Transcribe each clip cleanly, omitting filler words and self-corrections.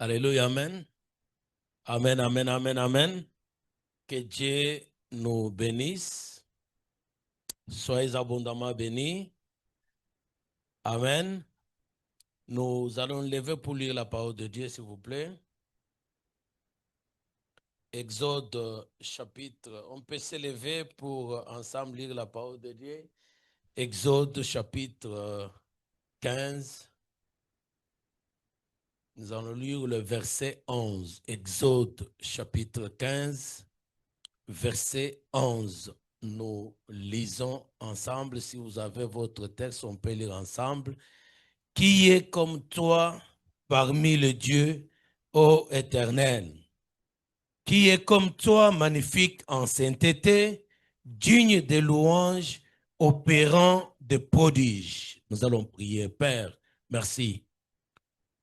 Alléluia, amen. Amen, amen, amen, amen. Que Dieu nous bénisse. Soyez abondamment bénis. Amen. Nous allons lever pour lire la parole de Dieu, s'il vous plaît. Exode chapitre, on peut s'élever pour ensemble lire la parole de Dieu. Exode chapitre 15. Nous allons lire le verset 11. Exode chapitre 15, verset 11. Nous lisons ensemble. Si vous avez votre texte, on peut lire ensemble. Qui est comme toi parmi les dieux, ô Éternel? Qui est comme toi magnifique en sainteté, digne de louanges, opérant des prodiges? Nous allons prier. Père, merci.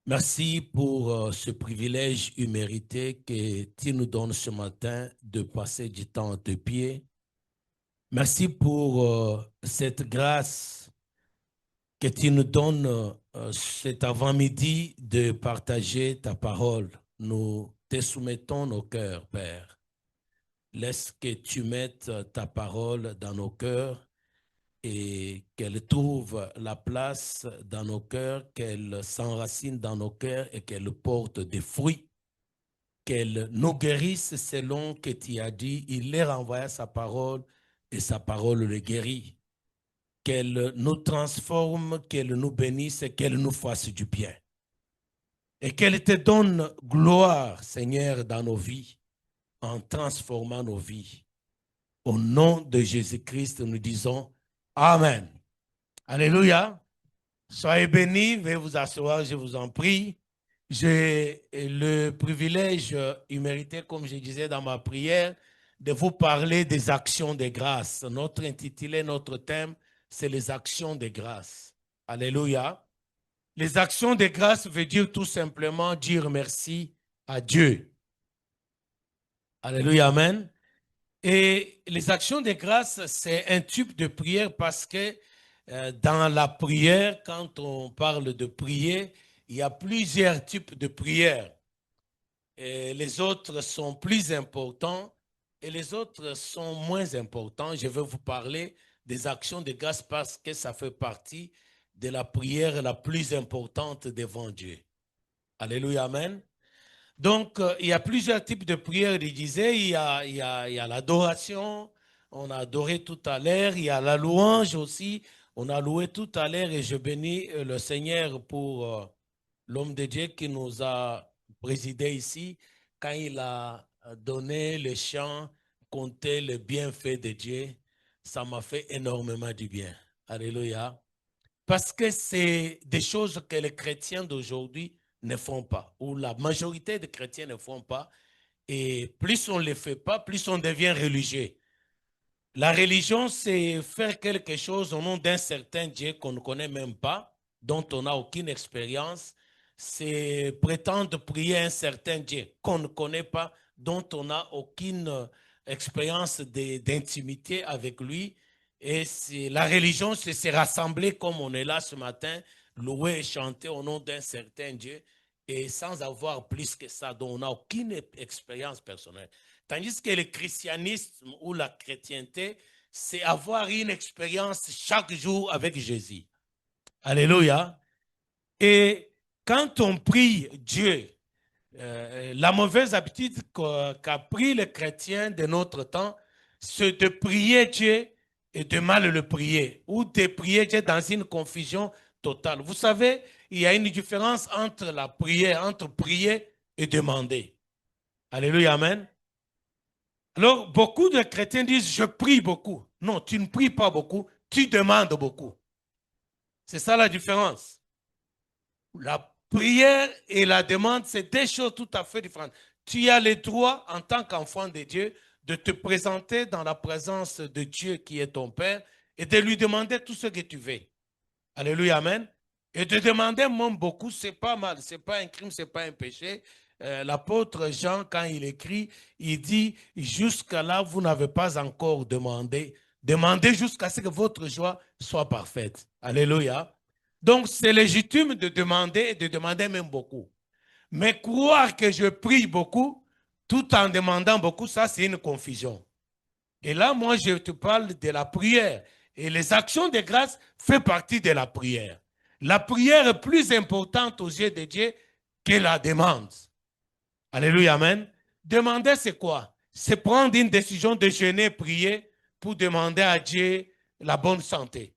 Merci pour ce privilège immérité que tu nous donnes ce matin de passer du temps à tes pieds. Merci pour cette grâce que tu nous donnes cet avant-midi de partager ta parole. Nous te soumettons nos cœurs, Père. Laisse que tu mettes ta parole dans nos cœurs et qu'elle trouve la place dans nos cœurs, qu'elle s'enracine dans nos cœurs et qu'elle porte des fruits, qu'elle nous guérisse selon que tu as dit. Il leur envoya sa parole et sa parole le guérit. Qu'elle nous transforme, qu'elle nous bénisse et qu'elle nous fasse du bien. Et qu'elle te donne gloire, Seigneur, dans nos vies, en transformant nos vies. Au nom de Jésus-Christ, nous disons Amen. Alléluia. Soyez bénis, veuillez vous asseoir, je vous en prie. J'ai le privilège immérité, comme je disais dans ma prière, de vous parler des actions de grâce. Notre intitulé, notre thème, c'est les actions de grâce. Alléluia. Les actions de grâce veut dire tout simplement dire merci à Dieu. Alléluia, amen. Et les actions de grâce, c'est un type de prière parce que dans la prière, quand on parle de prier, il y a plusieurs types de prières. Et les autres sont plus importants et les autres sont moins importants. Je vais vous parler des actions de grâce parce que ça fait partie de la prière la plus importante devant Dieu. Alléluia, amen. Donc, il y a plusieurs types de prières, je disais. Il y a l'adoration, on a adoré tout à l'heure. Il y a la louange aussi, on a loué tout à l'heure. Et je bénis le Seigneur pour l'homme de Dieu qui nous a présidé ici, quand il a donné le chant, compter le bienfait de Dieu. Ça m'a fait énormément du bien. Alléluia. Parce que c'est des choses que les chrétiens d'aujourd'hui ne font pas, ou la majorité des chrétiens ne font pas. Et plus on ne les fait pas, plus on devient religieux. La religion, c'est faire quelque chose au nom d'un certain Dieu qu'on ne connaît même pas, dont on n'a aucune expérience. C'est prétendre prier un certain Dieu qu'on ne connaît pas, dont on n'a aucune expérience d'intimité avec lui. Et la religion, c'est se rassembler comme on est là ce matin, louer et chanter au nom d'un certain Dieu, et sans avoir plus que ça, dont on n'a aucune expérience personnelle. Tandis que le christianisme ou la chrétienté, c'est avoir une expérience chaque jour avec Jésus. Alléluia. Et quand on prie Dieu, la mauvaise habitude qu'a pris le chrétien de notre temps, c'est de prier Dieu et de mal le prier, ou de prier Dieu dans une confusion totale. Vous savez, il y a une différence entre la prière, entre prier et demander. Alléluia, amen. Alors, beaucoup de chrétiens disent, je prie beaucoup. Non, tu ne pries pas beaucoup, tu demandes beaucoup. C'est ça la différence. La prière et la demande, c'est deux choses tout à fait différentes. Tu as le droit, en tant qu'enfant de Dieu, de te présenter dans la présence de Dieu qui est ton Père et de lui demander tout ce que tu veux. Alléluia, amen. Et de demander même beaucoup, c'est pas mal, c'est pas un crime, c'est pas un péché. L'apôtre Jean, quand il écrit, il dit, jusqu'à là, vous n'avez pas encore demandé. Demandez jusqu'à ce que votre joie soit parfaite. Alléluia. Donc, c'est légitime de demander et de demander même beaucoup. Mais croire que je prie beaucoup, tout en demandant beaucoup, ça c'est une confusion. Et là, moi, je te parle de la prière. Et les actions de grâce font partie de la prière. La prière est plus importante aux yeux de Dieu que la demande. Alléluia, amen. Demander, c'est quoi? C'est prendre une décision de jeûner, prier pour demander à Dieu la bonne santé.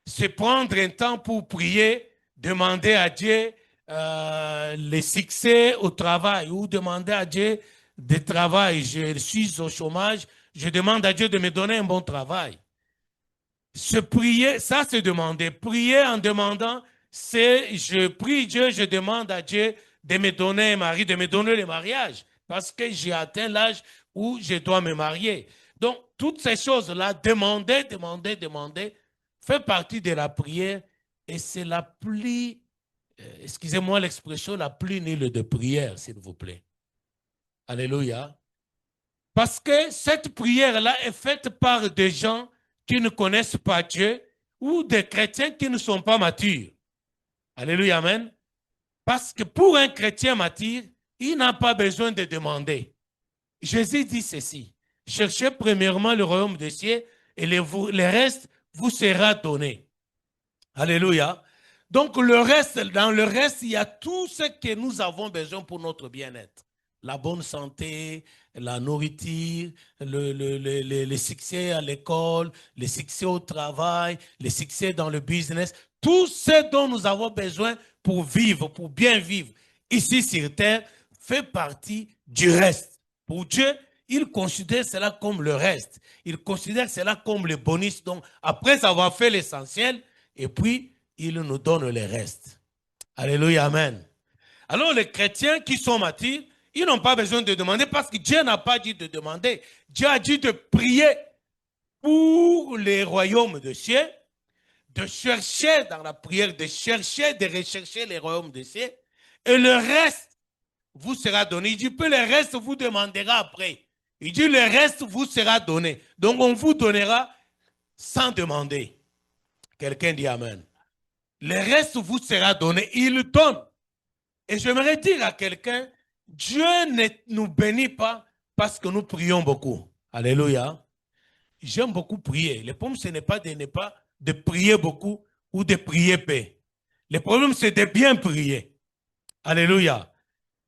C'est prendre un temps pour prier, demander à Dieu le succès au travail ou demander à Dieu de travail. Je suis au chômage, je demande à Dieu de me donner un bon travail. Se prier, ça c'est demander. Prier en demandant, c'est je prie Dieu, je demande à Dieu de me donner un mari, de me donner le mariage, parce que j'ai atteint l'âge où je dois me marier. Donc, toutes ces choses-là, demander, fait partie de la prière et c'est la plus, excusez-moi l'expression, la plus nulle de prière, s'il vous plaît. Alléluia. Parce que cette prière-là est faite par des gens qui ne connaissent pas Dieu ou des chrétiens qui ne sont pas matures. Alléluia, amen. Parce que pour un chrétien mature, il n'a pas besoin de demander. Jésus dit ceci, cherchez premièrement le royaume des cieux et le reste vous sera donné. Alléluia. Donc dans le reste, il y a tout ce que nous avons besoin pour notre bien-être. La bonne santé, la nourriture, le succès à l'école, le succès au travail, le succès dans le business, tout ce dont nous avons besoin pour vivre, pour bien vivre ici sur terre, fait partie du reste. Pour Dieu, il considère cela comme le reste. Il considère cela comme le bonus. Donc, après avoir fait l'essentiel, et puis, il nous donne le reste. Alléluia, amen. Alors, les chrétiens qui sont matures, ils n'ont pas besoin de demander parce que Dieu n'a pas dit de demander. Dieu a dit de prier pour les royaumes de cieux, de chercher dans la prière, de chercher, de rechercher les royaumes de cieux, et le reste vous sera donné. Il dit, puis le reste vous demandera après. Il dit, le reste vous sera donné. Donc, on vous donnera sans demander. Quelqu'un dit amen. Le reste vous sera donné. Il donne. Et j'aimerais dire à quelqu'un, Dieu ne nous bénit pas parce que nous prions beaucoup. Alléluia. J'aime beaucoup prier. Le problème, ce n'est pas de prier beaucoup ou de prier peu. Le problème, c'est de bien prier. Alléluia.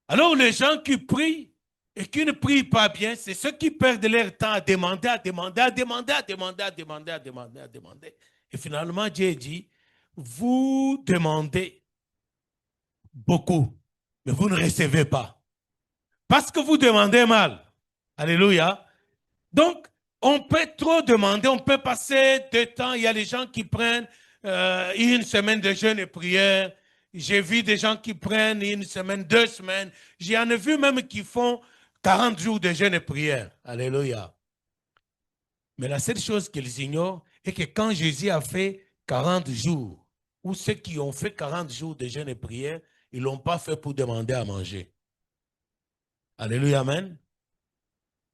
Alors, les gens qui prient et qui ne prient pas bien, c'est ceux qui perdent leur temps à demander, à demander, à demander, à demander, à demander, à demander, à demander. Et finalement, Dieu dit, vous demandez beaucoup, mais vous ne recevez pas. Parce que vous demandez mal. Alléluia. Donc, on peut trop demander, on peut passer du temps. Il y a les gens qui prennent une semaine de jeûne et prière. J'ai vu des gens qui prennent une semaine, 2 semaines. J'en ai vu même qui font 40 jours de jeûne et prière. Alléluia. Mais la seule chose qu'ils ignorent est que quand Jésus a fait 40 jours, ou ceux qui ont fait 40 jours de jeûne et prière, ils ne l'ont pas fait pour demander à manger. Alléluia, amen.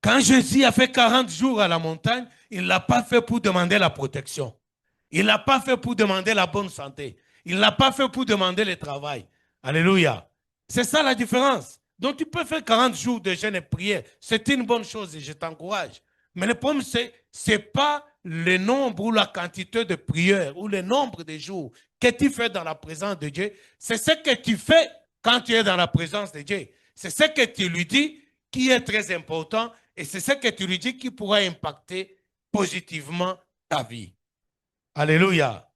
Quand Jésus a fait 40 jours à la montagne, il ne l'a pas fait pour demander la protection. Il ne l'a pas fait pour demander la bonne santé. Il ne l'a pas fait pour demander le travail. Alléluia. C'est ça la différence. Donc tu peux faire 40 jours de jeûne et prière. C'est une bonne chose et je t'encourage. Mais le problème, ce n'est pas le nombre ou la quantité de prières ou le nombre de jours que tu fais dans la présence de Dieu. C'est ce que tu fais quand tu es dans la présence de Dieu. C'est ce que tu lui dis qui est très important et c'est ce que tu lui dis qui pourra impacter positivement ta vie. Alléluia.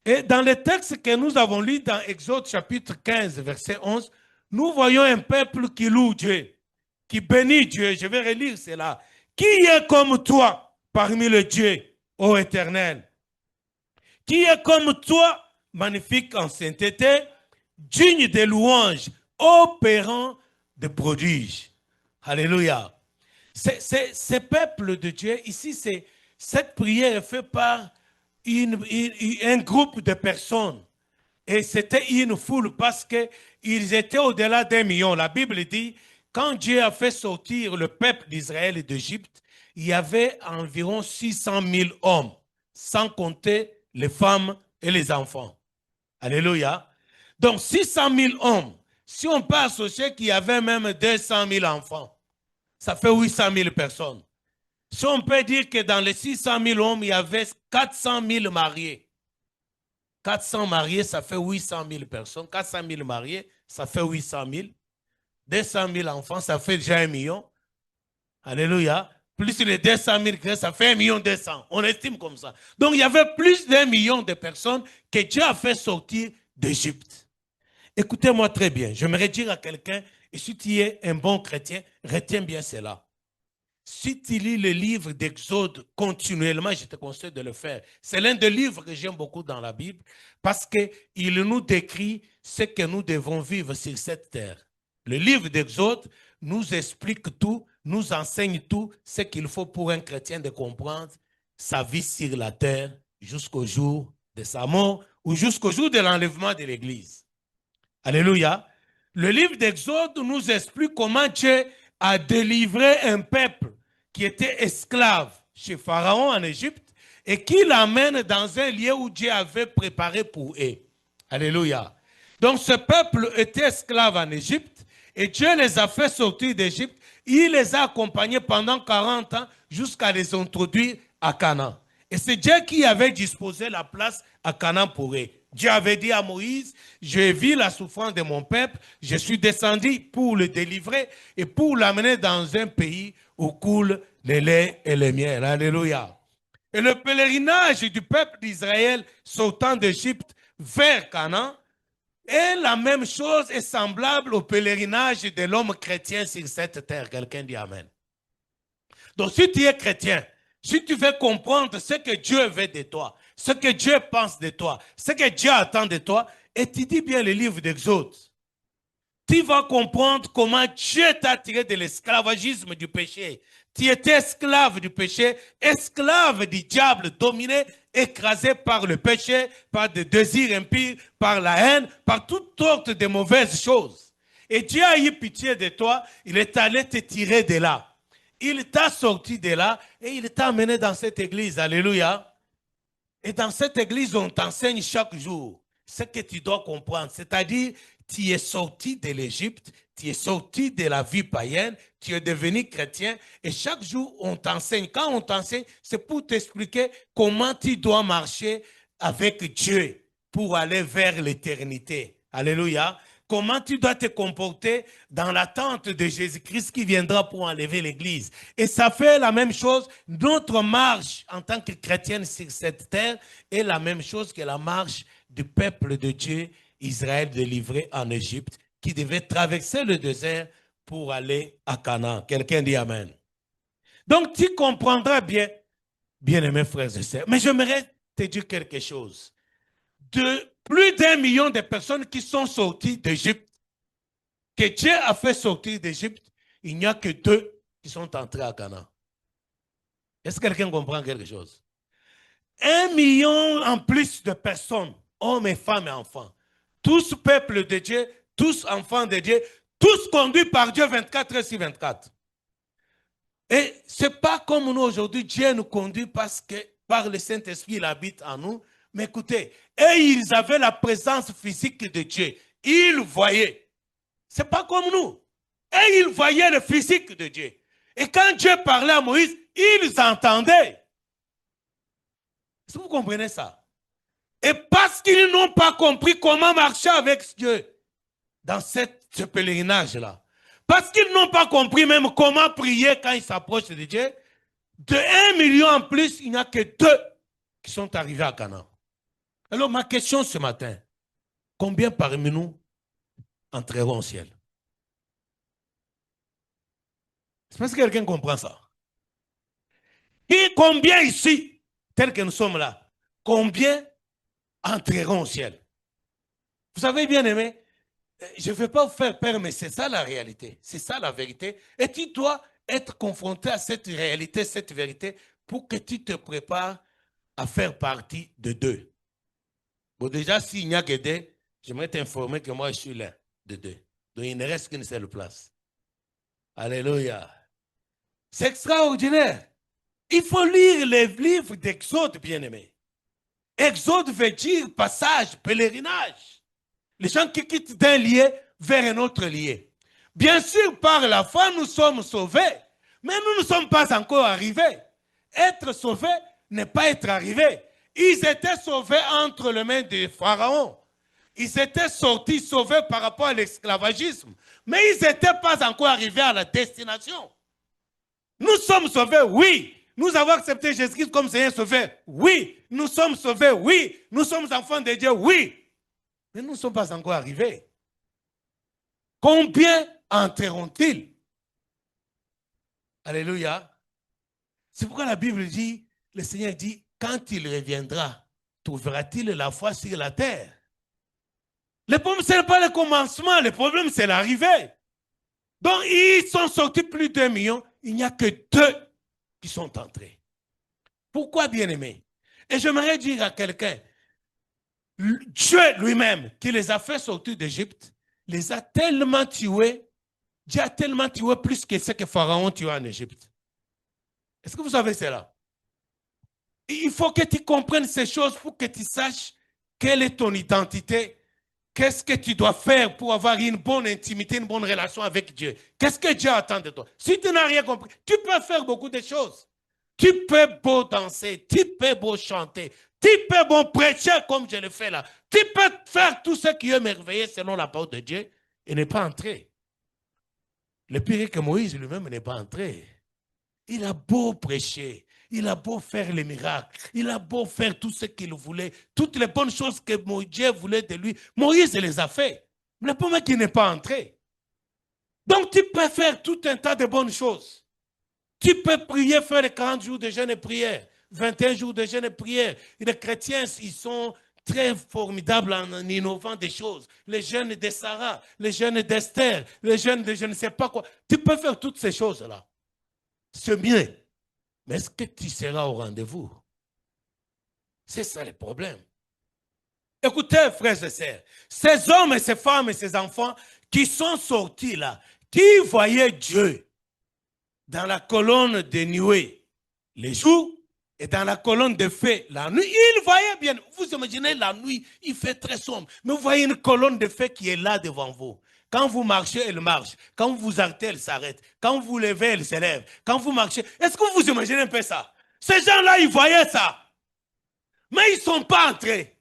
Et dans le texte que nous avons lu dans Exode chapitre 15, verset 11, nous voyons un peuple qui loue Dieu, qui bénit Dieu. Je vais relire cela. Qui est comme toi parmi les dieux, ô Éternel? Qui est comme toi, magnifique en sainteté, digne de louanges, opérant de prodiges? Alléluia. Ce peuple de Dieu, ici, cette prière est faite par un groupe de personnes. Et c'était une foule parce qu'ils étaient au-delà d'1 million. La Bible dit, quand Dieu a fait sortir le peuple d'Israël et d'Égypte, il y avait environ 600 000 hommes, sans compter les femmes et les enfants. Alléluia. Donc 600 000 hommes. Si on peut associer qu'il y avait même 200 000 enfants, ça fait 800 000 personnes. Si on peut dire que dans les 600 000 hommes, il y avait 400 000 mariés. 400 mariés, ça fait 800 000 personnes. 400 000 mariés, ça fait 800 000. 200 000 enfants, ça fait déjà 1 million. Alléluia. Plus les 200 000, ça fait 1 million 200. On estime comme ça. Donc, il y avait plus d'1 million de personnes que Dieu a fait sortir d'Égypte. Écoutez-moi très bien. J'aimerais dire à quelqu'un, et si tu es un bon chrétien, retiens bien cela. Si tu lis le livre d'Exode continuellement, je te conseille de le faire. C'est l'un des livres que j'aime beaucoup dans la Bible parce qu'il nous décrit ce que nous devons vivre sur cette terre. Le livre d'Exode nous explique tout, nous enseigne tout ce qu'il faut pour un chrétien de comprendre sa vie sur la terre jusqu'au jour de sa mort ou jusqu'au jour de l'enlèvement de l'Église. Alléluia. Le livre d'Exode nous explique comment Dieu a délivré un peuple qui était esclave chez Pharaon en Égypte et qui l'amène dans un lieu où Dieu avait préparé pour eux. Alléluia. Donc ce peuple était esclave en Égypte et Dieu les a fait sortir d'Égypte. Il les a accompagnés pendant 40 ans jusqu'à les introduire à Canaan. Et c'est Dieu qui avait disposé la place à Canaan pour eux. Dieu avait dit à Moïse, j'ai vu la souffrance de mon peuple, je suis descendu pour le délivrer et pour l'amener dans un pays où coule le lait et le miel. Alléluia. Et le pèlerinage du peuple d'Israël sortant d'Égypte vers Canaan est la même chose et semblable au pèlerinage de l'homme chrétien sur cette terre. Quelqu'un dit Amen. Donc si tu es chrétien, si tu veux comprendre ce que Dieu veut de toi, ce que Dieu pense de toi, ce que Dieu attend de toi, étudie bien le livre d'Exode. Tu vas comprendre comment Dieu t'a tiré de l'esclavagisme du péché. Tu étais esclave du péché, esclave du diable, dominé, écrasé par le péché, par des désirs impies, par la haine, par toutes sortes de mauvaises choses. Et Dieu a eu pitié de toi, il est allé te tirer de là. Il t'a sorti de là et il t'a amené dans cette église. Alléluia. Et dans cette église, on t'enseigne chaque jour ce que tu dois comprendre. C'est-à-dire, tu es sorti de l'Égypte, tu es sorti de la vie païenne, tu es devenu chrétien. Et chaque jour, on t'enseigne. Quand on t'enseigne, c'est pour t'expliquer comment tu dois marcher avec Dieu pour aller vers l'éternité. Alléluia. Comment tu dois te comporter dans l'attente de Jésus-Christ qui viendra pour enlever l'Église. Et ça fait la même chose. Notre marche en tant que chrétienne sur cette terre est la même chose que la marche du peuple de Dieu, Israël délivré en Égypte, qui devait traverser le désert pour aller à Canaan. Quelqu'un dit Amen. Donc tu comprendras bien, bien-aimés frères et sœurs, mais j'aimerais te dire quelque chose. De plus d'1 million de personnes qui sont sorties d'Égypte, que Dieu a fait sortir d'Égypte, il n'y a que 2 qui sont entrés à Canaan. Est-ce que quelqu'un comprend quelque chose? 1 million en plus de personnes, hommes et femmes et enfants, tous peuples de Dieu, tous enfants de Dieu, tous conduits par Dieu 24 heures sur 24. Et ce n'est pas comme nous aujourd'hui, Dieu nous conduit parce que par le Saint-Esprit, il habite en nous. Mais écoutez, et ils avaient la présence physique de Dieu. Ils voyaient. Ce n'est pas comme nous. Et ils voyaient le physique de Dieu. Et quand Dieu parlait à Moïse, ils entendaient. Est-ce que vous comprenez ça? Et parce qu'ils n'ont pas compris comment marcher avec Dieu dans ce pèlerinage-là, parce qu'ils n'ont pas compris même comment prier quand ils s'approchent de Dieu, de 1 million en plus, il n'y a que 2 qui sont arrivés à Canaan. Alors ma question ce matin, combien parmi nous entreront au ciel? C'est parce que quelqu'un comprend ça. Et combien ici, tel que nous sommes là, combien entreront au ciel? Vous savez bien aimé, je ne vais pas vous faire peur, mais c'est ça la réalité. C'est ça la vérité. Et tu dois être confronté à cette réalité, cette vérité, pour que tu te prépares à faire partie de 2. Bon, déjà, s'il n'y a que 2, j'aimerais t'informer que moi, je suis l'un de 2. Donc, il ne reste qu'une seule place. Alléluia. C'est extraordinaire. Il faut lire les livres d'Exode, bien-aimé. Exode veut dire passage, pèlerinage. Les gens qui quittent d'un lieu vers un autre lieu. Bien sûr, par la foi, nous sommes sauvés, mais nous ne sommes pas encore arrivés. Être sauvé n'est pas être arrivé. Ils étaient sauvés entre les mains du Pharaon. Ils étaient sortis sauvés par rapport à l'esclavagisme, mais ils n'étaient pas encore arrivés à la destination. Nous sommes sauvés, oui. Nous avons accepté Jésus-Christ comme Seigneur sauveur, oui. Nous sommes sauvés, oui. Nous sommes enfants de Dieu, oui. Mais nous ne sommes pas encore arrivés. Combien entreront-ils? Alléluia. C'est pourquoi la Bible dit, le Seigneur dit, quand il reviendra, trouvera-t-il la foi sur la terre? Le problème, ce n'est pas le commencement, le problème, c'est l'arrivée. Donc, ils sont sortis plus d'1 million, il n'y a que 2 qui sont entrés. Pourquoi, bien-aimés? Et j'aimerais dire à quelqu'un, Dieu lui-même, qui les a fait sortir d'Égypte, les a tellement tués, Dieu a tellement tué plus que ce que Pharaon tuait en Égypte. Est-ce que vous savez cela? Il faut que tu comprennes ces choses pour que tu saches quelle est ton identité. Qu'est-ce que tu dois faire pour avoir une bonne intimité, une bonne relation avec Dieu? Qu'est-ce que Dieu attend de toi? Si tu n'as rien compris, tu peux faire beaucoup de choses. Tu peux beau danser, tu peux beau chanter, tu peux beau prêcher comme je le fais là. Tu peux faire tout ce qui est merveilleux selon la parole de Dieu et ne pas entrer. Le pire est que Moïse lui-même n'est pas entré. Il a beau prêcher, il a beau faire les miracles, il a beau faire tout ce qu'il voulait, toutes les bonnes choses que Dieu voulait de lui, Moïse les a fait. Mais le problème est qu'il n'est pas entré. Donc tu peux faire tout un tas de bonnes choses. Tu peux prier, faire les 40 jours de jeûne et prière, 21 jours de jeûne et prière. Et les chrétiens, ils sont très formidables en innovant des choses. Les jeûnes de Sarah, les jeûnes d'Esther, les jeûnes de je ne sais pas quoi. Tu peux faire toutes ces choses-là. C'est mieux. Mais est-ce que tu seras au rendez-vous? C'est ça le problème. Écoutez, frères et sœurs, ces hommes et ces femmes et ces enfants qui sont sortis là, qui voyaient Dieu dans la colonne de nuée les jours et dans la colonne de feu la nuit, ils voyaient bien. Vous imaginez la nuit, il fait très sombre, mais vous voyez une colonne de feu qui est là devant vous. Quand vous marchez, elle marche. Quand vous vous arrêtez, elle s'arrête. Quand vous levez, elle se lève. Quand vous marchez, est-ce que vous imaginez un peu ça? Ces gens-là, ils voyaient ça. Mais ils ne sont pas entrés.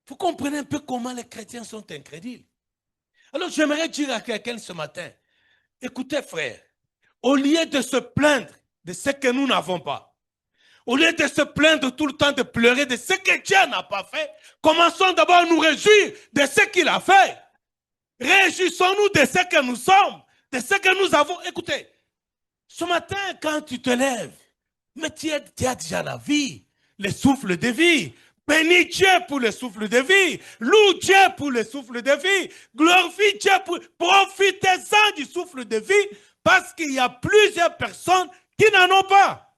Vous comprenez un peu comment les chrétiens sont incrédules. Alors, j'aimerais dire à quelqu'un ce matin, écoutez, frère, au lieu de se plaindre de ce que nous n'avons pas, au lieu de se plaindre tout le temps, de pleurer de ce que Dieu n'a pas fait, commençons d'abord à nous réjouir de ce qu'il a fait. Réjouissons-nous de ce que nous sommes, de ce que nous avons. Écoutez, ce matin, quand tu te lèves, mais tu as déjà la vie, le souffle de vie. Bénis Dieu pour le souffle de vie. Loue Dieu pour le souffle de vie. Glorifie Dieu pour... Profitez-en du souffle de vie parce qu'il y a plusieurs personnes qui n'en ont pas.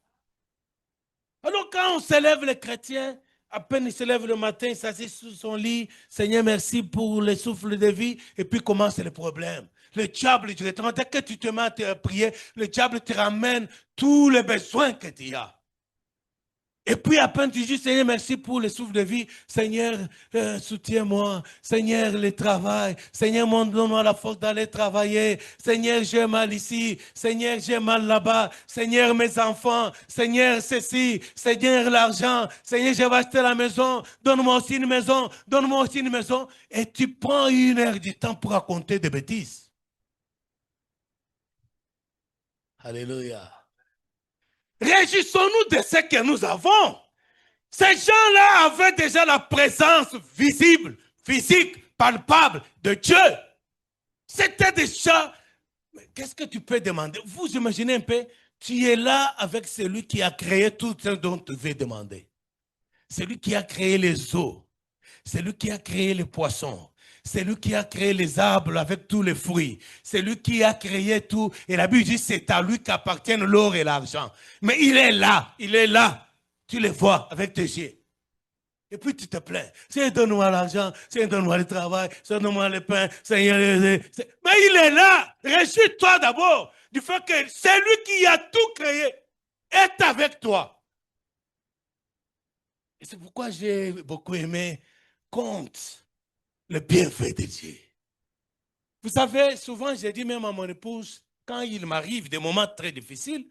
Alors quand on s'élève les chrétiens, à peine il se lève le matin, il s'assied sous son lit, Seigneur merci pour le souffle de vie, et puis commence le problème. Le diable, dès que tu te mets à prier, le diable te ramène tous les besoins que tu as. Et puis à peine tu dis, Seigneur, merci pour le souffle de vie. Seigneur, soutiens-moi. Seigneur, le travail. Seigneur, donne-moi la force d'aller travailler. Seigneur, j'ai mal ici. Seigneur, j'ai mal là-bas. Seigneur, mes enfants. Seigneur, ceci. Seigneur, l'argent. Seigneur, je vais acheter la maison. Donne-moi aussi une maison. Donne-moi aussi une maison. Et tu prends 1 heure du temps pour raconter des bêtises. Alléluia. Réjouissons-nous de ce que nous avons. Ces gens-là avaient déjà la présence visible, physique, palpable de Dieu. C'était déjà... Qu'est-ce que tu peux demander? Vous imaginez un peu, tu es là avec celui qui a créé tout ce dont tu veux demander. Celui qui a créé les eaux, celui qui a créé les poissons, celui qui a créé les arbres avec tous les fruits, celui qui a créé tout. Et la Bible dit c'est à lui qu'appartiennent l'or et l'argent. Mais il est là, il est là. Tu le vois avec tes yeux. Et puis tu te plains. Seigneur, donne-moi l'argent, Seigneur, donne-moi le travail, Seigneur, donne-moi le pain, Seigneur. Mais il est là. Réjouis-toi d'abord du fait que celui qui a tout créé est avec toi. Et c'est pourquoi j'ai beaucoup aimé Compte le bienfait de Dieu. Vous savez, souvent, j'ai dit même à mon épouse, quand il m'arrive des moments très difficiles,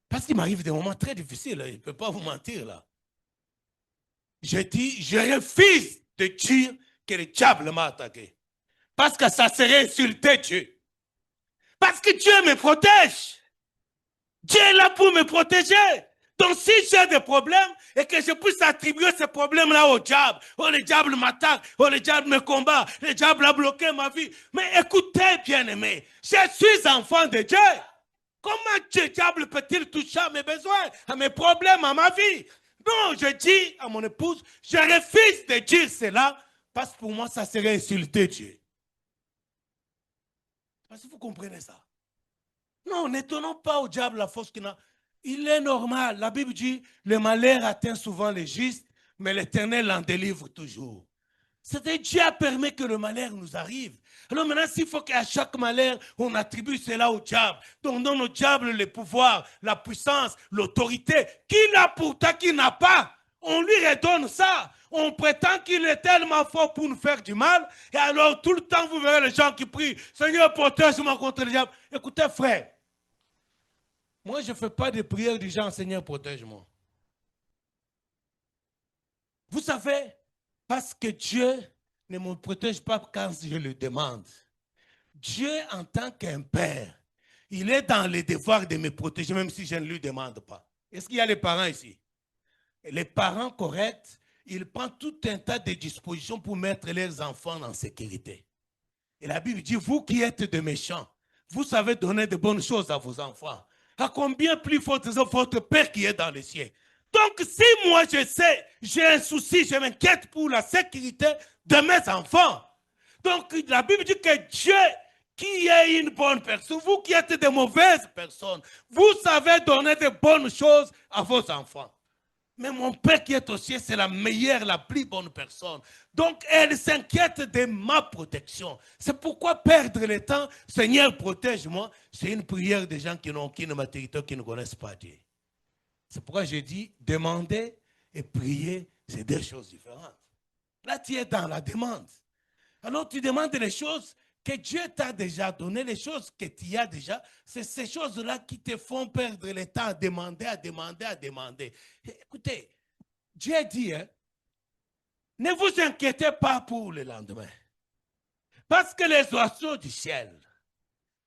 parce qu'il m'arrive des moments très difficiles, il ne peut pas vous mentir là. Je dis, je refuse de dire que le diable m'a attaqué. Parce que ça serait insulter Dieu. Parce que Dieu me protège. Dieu est là pour me protéger. Donc si j'ai des problèmes et que je puisse attribuer ces problèmes-là au diable, oh le diable m'attaque, oh le diable me combat, le diable a bloqué ma vie. Mais écoutez bien aimé, je suis enfant de Dieu. Comment le diable peut-il toucher à mes besoins, à mes problèmes, à ma vie? Non, je dis à mon épouse, je refuse de dire cela parce que pour moi ça serait insulter Dieu. Parce que vous comprenez ça. Non, n'étonnons pas au diable la force qu'il a. Il est normal. La Bible dit, le malheur atteint souvent les justes, mais l'Éternel en délivre toujours. C'est-à-dire Dieu a permis que le malheur nous arrive. Alors maintenant, s'il faut qu'à chaque malheur, on attribue cela au diable. Donc on donne au diable le pouvoir, la puissance, l'autorité, qu'il a pourtant qu'il n'a pas. On lui redonne ça. On prétend qu'il est tellement fort pour nous faire du mal. Et alors, tout le temps, vous verrez les gens qui prient, Seigneur, protège-moi contre le diable. Écoutez, frère, moi, je ne fais pas de prière du genre, Seigneur, protège-moi. Vous savez, parce que Dieu ne me protège pas quand je le demande. Dieu, en tant qu'un père, il est dans le devoir de me protéger, même si je ne lui demande pas. Est-ce qu'il y a les parents ici? Les parents corrects, ils prennent tout un tas de dispositions pour mettre leurs enfants en sécurité. Et la Bible dit, vous qui êtes de méchants, vous savez donner de bonnes choses à vos enfants. À combien plus votre Père qui est dans les cieux. Donc, si moi je sais, j'ai un souci, je m'inquiète pour la sécurité de mes enfants. Donc, la Bible dit que Dieu, qui est une bonne personne, vous qui êtes de mauvaises personnes, vous savez donner de bonnes choses à vos enfants. Mais mon Père qui est au ciel, c'est la meilleure, la plus bonne personne. Donc, elle s'inquiète de ma protection. C'est pourquoi perdre le temps, Seigneur, protège-moi, c'est une prière des gens qui n'ont aucune maturité, qui ne connaissent pas Dieu. C'est pourquoi j'ai dit, demander et prier, c'est deux choses différentes. Là, tu es dans la demande. Alors, tu demandes les choses que Dieu t'a déjà donné, les choses que tu as déjà, c'est ces choses-là qui te font perdre le temps à demander, à demander, à demander. Écoutez, Dieu dit, hein, ne vous inquiétez pas pour le lendemain. Parce que les oiseaux du ciel,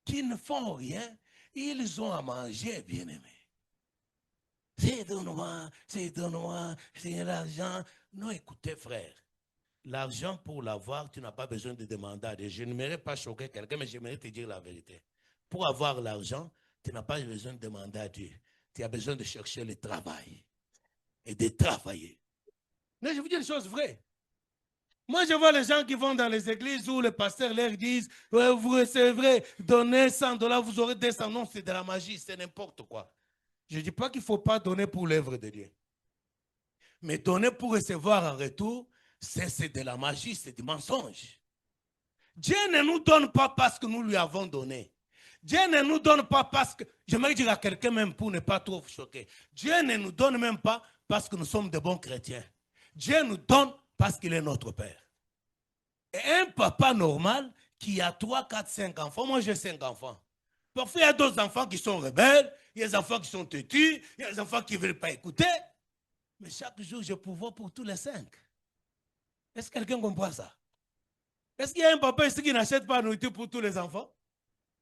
qui ne font rien, ils ont à manger, bien-aimés. C'est l'argent. Non, écoutez, frère. L'argent, pour l'avoir, tu n'as pas besoin de demander à Dieu. Je n'aimerais pas choquer quelqu'un, mais j'aimerais te dire la vérité. Pour avoir l'argent, tu n'as pas besoin de demander à Dieu. Tu as besoin de chercher le travail et de travailler. Mais je vous dis une chose vraie. Moi, je vois les gens qui vont dans les églises où les pasteurs leur disent ouais, vous recevrez, donnez $100, vous aurez 200. Non, c'est de la magie, c'est n'importe quoi. Je ne dis pas qu'il ne faut pas donner pour l'œuvre de Dieu. Mais donner pour recevoir en retour, c'est de la magie, c'est du mensonge. Dieu ne nous donne pas parce que nous lui avons donné. Dieu ne nous donne pas parce que, j'aimerais dire à quelqu'un même pour ne pas trop choquer, Dieu ne nous donne même pas parce que nous sommes de bons chrétiens. Dieu nous donne parce qu'il est notre Père. Et un papa normal qui a 3, 4, 5 enfants, moi j'ai 5 enfants. Parfois il y a d'autres enfants qui sont rebelles, il y a des enfants qui sont têtus, il y a des enfants qui ne veulent pas écouter. Mais chaque jour, je pourvois pour tous les 5. Est-ce que quelqu'un comprend ça? Est-ce qu'il y a un papa ici qui n'achète pas de nourriture pour tous les enfants?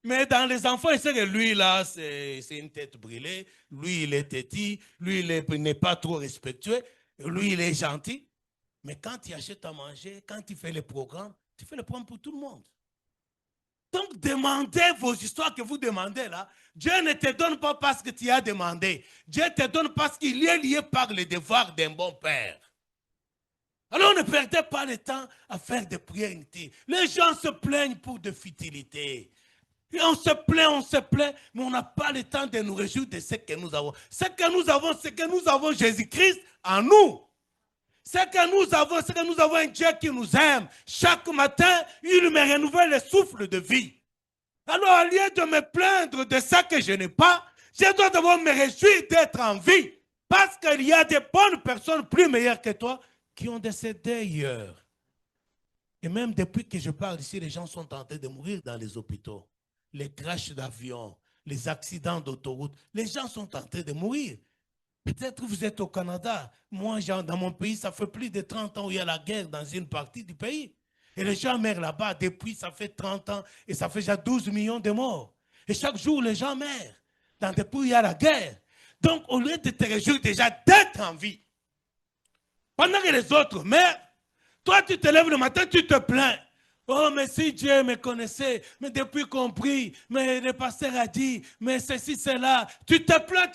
Mais dans les enfants, il sait que lui, là, c'est une tête brûlée. Lui, il est têtu. Lui, il n'est pas trop respectueux. Lui, il est gentil. Mais quand tu achètes à manger, quand tu fais les programmes, tu fais le programme pour tout le monde. Donc, demandez vos histoires que vous demandez là. Dieu ne te donne pas parce que tu as demandé. Dieu te donne parce qu'il est lié par le devoir d'un bon père. Alors ne perdez pas le temps à faire des prières inutiles. Les gens se plaignent pour des futilités. Et on se plaint, mais on n'a pas le temps de nous réjouir de ce que nous avons. C'est que nous avons Jésus-Christ en nous. C'est que nous avons un Dieu qui nous aime. Chaque matin, il me renouvelle le souffle de vie. Alors, au lieu de me plaindre de ça que je n'ai pas, je dois d'abord me réjouir d'être en vie. Parce qu'il y a des bonnes personnes plus meilleures que toi qui ont décédé hier. Et même depuis que je parle ici, les gens sont en train de mourir dans les hôpitaux. Les crashs d'avions, les accidents d'autoroute, les gens sont en train de mourir. Peut-être que vous êtes au Canada. Moi, dans mon pays, ça fait plus de 30 ans où il y a la guerre dans une partie du pays. Et les gens meurent là-bas depuis, ça fait 30 ans et ça fait déjà 12 millions de morts. Et chaque jour, les gens meurent dans des pays où il y a la guerre. Donc, au lieu de te réjouir déjà d'être en vie, pendant que les autres meurent, toi, tu te lèves le matin, tu te plains. Oh, mais si Dieu me connaissait, mais depuis compris, mais le pasteur a dit, mais ceci, cela. Tu te plains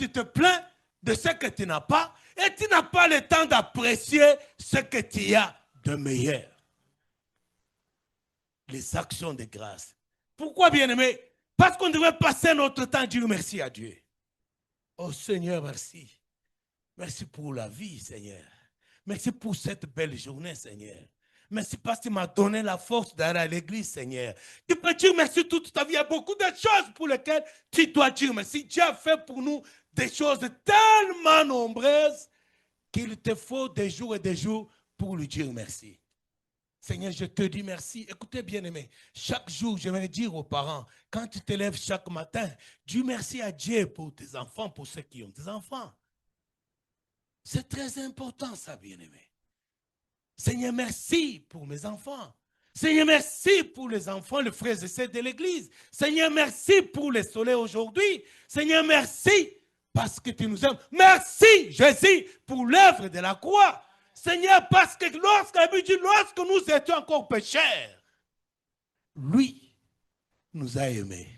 de ce que tu n'as pas, et tu n'as pas le temps d'apprécier ce que tu as de meilleur. Les actions de grâce. Pourquoi, bien-aimé? Parce qu'on devrait passer notre temps à dire merci à Dieu. Oh Seigneur, merci. Merci pour la vie, Seigneur. Merci pour cette belle journée, Seigneur. Merci parce que tu m'as donné la force d'aller à l'église, Seigneur. Tu peux dire merci toute ta vie. Il y a beaucoup de choses pour lesquelles tu dois dire merci. Dieu a fait pour nous des choses tellement nombreuses qu'il te faut des jours et des jours pour lui dire merci. Seigneur, je te dis merci. Écoutez, bien-aimé, chaque jour, je vais dire aux parents, quand tu te lèves chaque matin, dis merci à Dieu pour tes enfants, pour ceux qui ont des enfants. C'est très important, ça, bien-aimé. Seigneur, merci pour mes enfants. Seigneur, merci pour les enfants, les frères et sœurs de l'église. Seigneur, merci pour le soleil aujourd'hui. Seigneur, merci parce que tu nous aimes. Merci, Jésus, pour l'œuvre de la croix. Seigneur, parce que lorsque nous étions encore pécheurs, lui nous a aimés.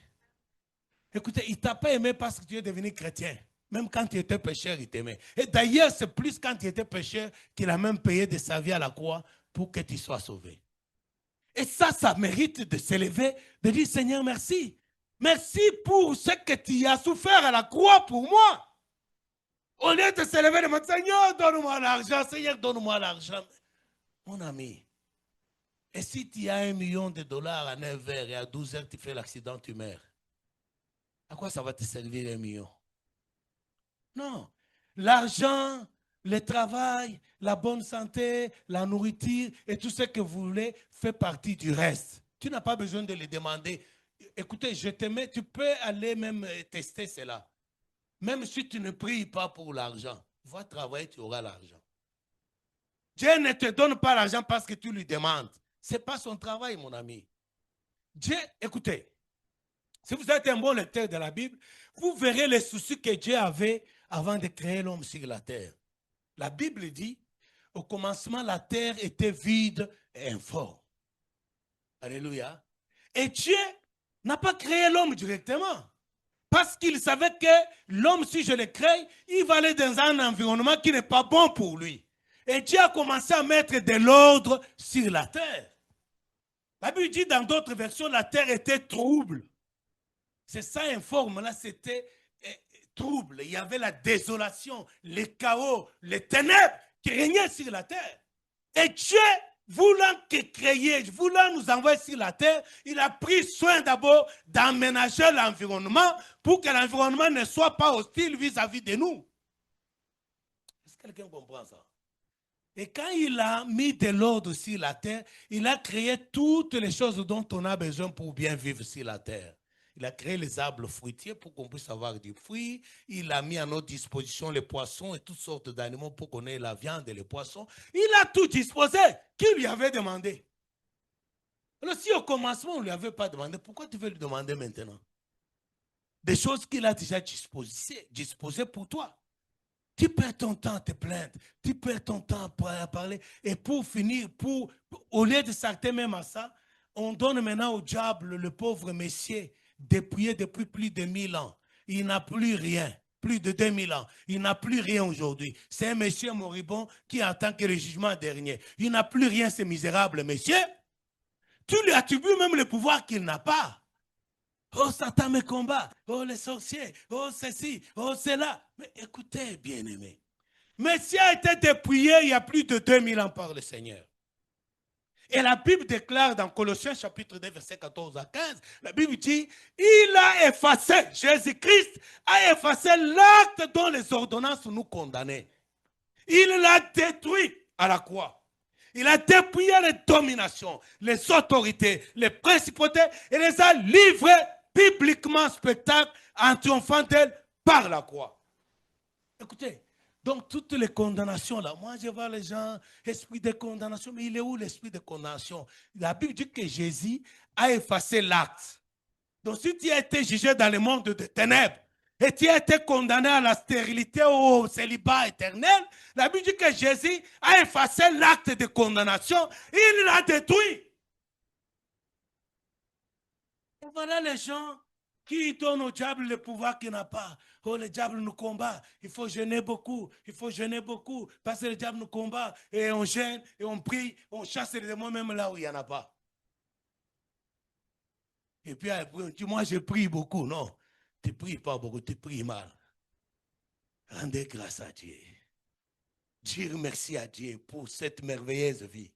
Écoutez, il ne t'a pas aimé parce que tu es devenu chrétien. Même quand tu étais pécheur, il t'aimait. Et d'ailleurs, c'est plus quand tu étais pécheur qu'il a même payé de sa vie à la croix pour que tu sois sauvé. Et ça mérite de s'élever, de dire Seigneur, merci. Merci pour ce que tu as souffert à la croix pour moi. Au lieu de s'élever, de dire Seigneur, donne-moi l'argent, Seigneur, donne-moi l'argent. Mon ami, et si tu as $1 million à 9 heures et à 12 heures, tu fais l'accident, tu meurs. À quoi ça va te servir 1 million? Non. L'argent, le travail, la bonne santé, la nourriture et tout ce que vous voulez fait partie du reste. Tu n'as pas besoin de les demander. Écoutez, je te mets, tu peux aller même tester cela. Même si tu ne pries pas pour l'argent, va travailler, tu auras l'argent. Dieu ne te donne pas l'argent parce que tu lui demandes. Ce n'est pas son travail, mon ami. Dieu, écoutez, si vous êtes un bon lecteur de la Bible, vous verrez les soucis que Dieu avait avant de créer l'homme sur la terre. La Bible dit, au commencement, la terre était vide et informe. Alléluia. Et Dieu n'a pas créé l'homme directement. Parce qu'il savait que l'homme, si je le crée, il va aller dans un environnement qui n'est pas bon pour lui. Et Dieu a commencé à mettre de l'ordre sur la terre. La Bible dit dans d'autres versions, la terre était trouble. C'est ça, informe, là, c'était trouble. Il y avait la désolation, le chaos, les ténèbres qui régnaient sur la terre. Et Dieu, voulant nous envoyer sur la terre, il a pris soin d'abord d'aménager l'environnement pour que l'environnement ne soit pas hostile vis-à-vis de nous. Est-ce que quelqu'un comprend ça? Et quand il a mis de l'ordre sur la terre, il a créé toutes les choses dont on a besoin pour bien vivre sur la terre. Il a créé les arbres fruitiers pour qu'on puisse avoir du fruit. Il a mis à notre disposition les poissons et toutes sortes d'animaux pour qu'on ait la viande et les poissons. Il a tout disposé. Qui lui avait demandé? Alors si au commencement on ne lui avait pas demandé, pourquoi tu veux lui demander maintenant? Des choses qu'il a déjà disposées pour toi. Tu perds ton temps à te plaindre, tu perds ton temps à parler. Et pour finir, au lieu de s'arrêter même à ça, on donne maintenant au diable, le pauvre messier, dépouillé depuis plus de 1000 ans. Il n'a plus rien, plus de 2000 ans. Il n'a plus rien aujourd'hui. C'est un monsieur moribond qui attend que le jugement dernier. Il n'a plus rien, ce misérable monsieur. Tu lui attribues même le pouvoir qu'il n'a pas. Oh, Satan me combat. Oh, les sorciers. Oh, ceci. Oh, cela. Mais écoutez, bien-aimés. Messie a été dépouillé il y a plus de 2000 ans par le Seigneur. Et la Bible déclare dans Colossiens chapitre 2, versets 14 à 15, la Bible dit, il a effacé, Jésus-Christ a effacé l'acte dont les ordonnances nous condamnaient. Il l'a détruit à la croix. Il a dépouillé les dominations, les autorités, les principautés et les a livrées publiquement en spectacle en triomphant d'elles par la croix. Écoutez, donc toutes les condamnations là, moi je vois les gens, esprit de condamnation, mais il est où l'esprit de condamnation? La Bible dit que Jésus a effacé l'acte. Donc si tu as été jugé dans le monde de ténèbres et tu as été condamné à la stérilité ou au célibat éternel, la Bible dit que Jésus a effacé l'acte de condamnation, il l'a détruit. Et voilà les gens qui donnent au diable le pouvoir qu'il n'a pas. Oh, le diable nous combat, il faut jeûner beaucoup, il faut jeûner beaucoup, parce que le diable nous combat, et on gêne, et on prie, on chasse les démons même là où il n'y en a pas. Et puis après, on dit, moi je prie beaucoup. Non, tu ne pries pas beaucoup, tu pries mal. Rendez grâce à Dieu. Dire merci à Dieu pour cette merveilleuse vie.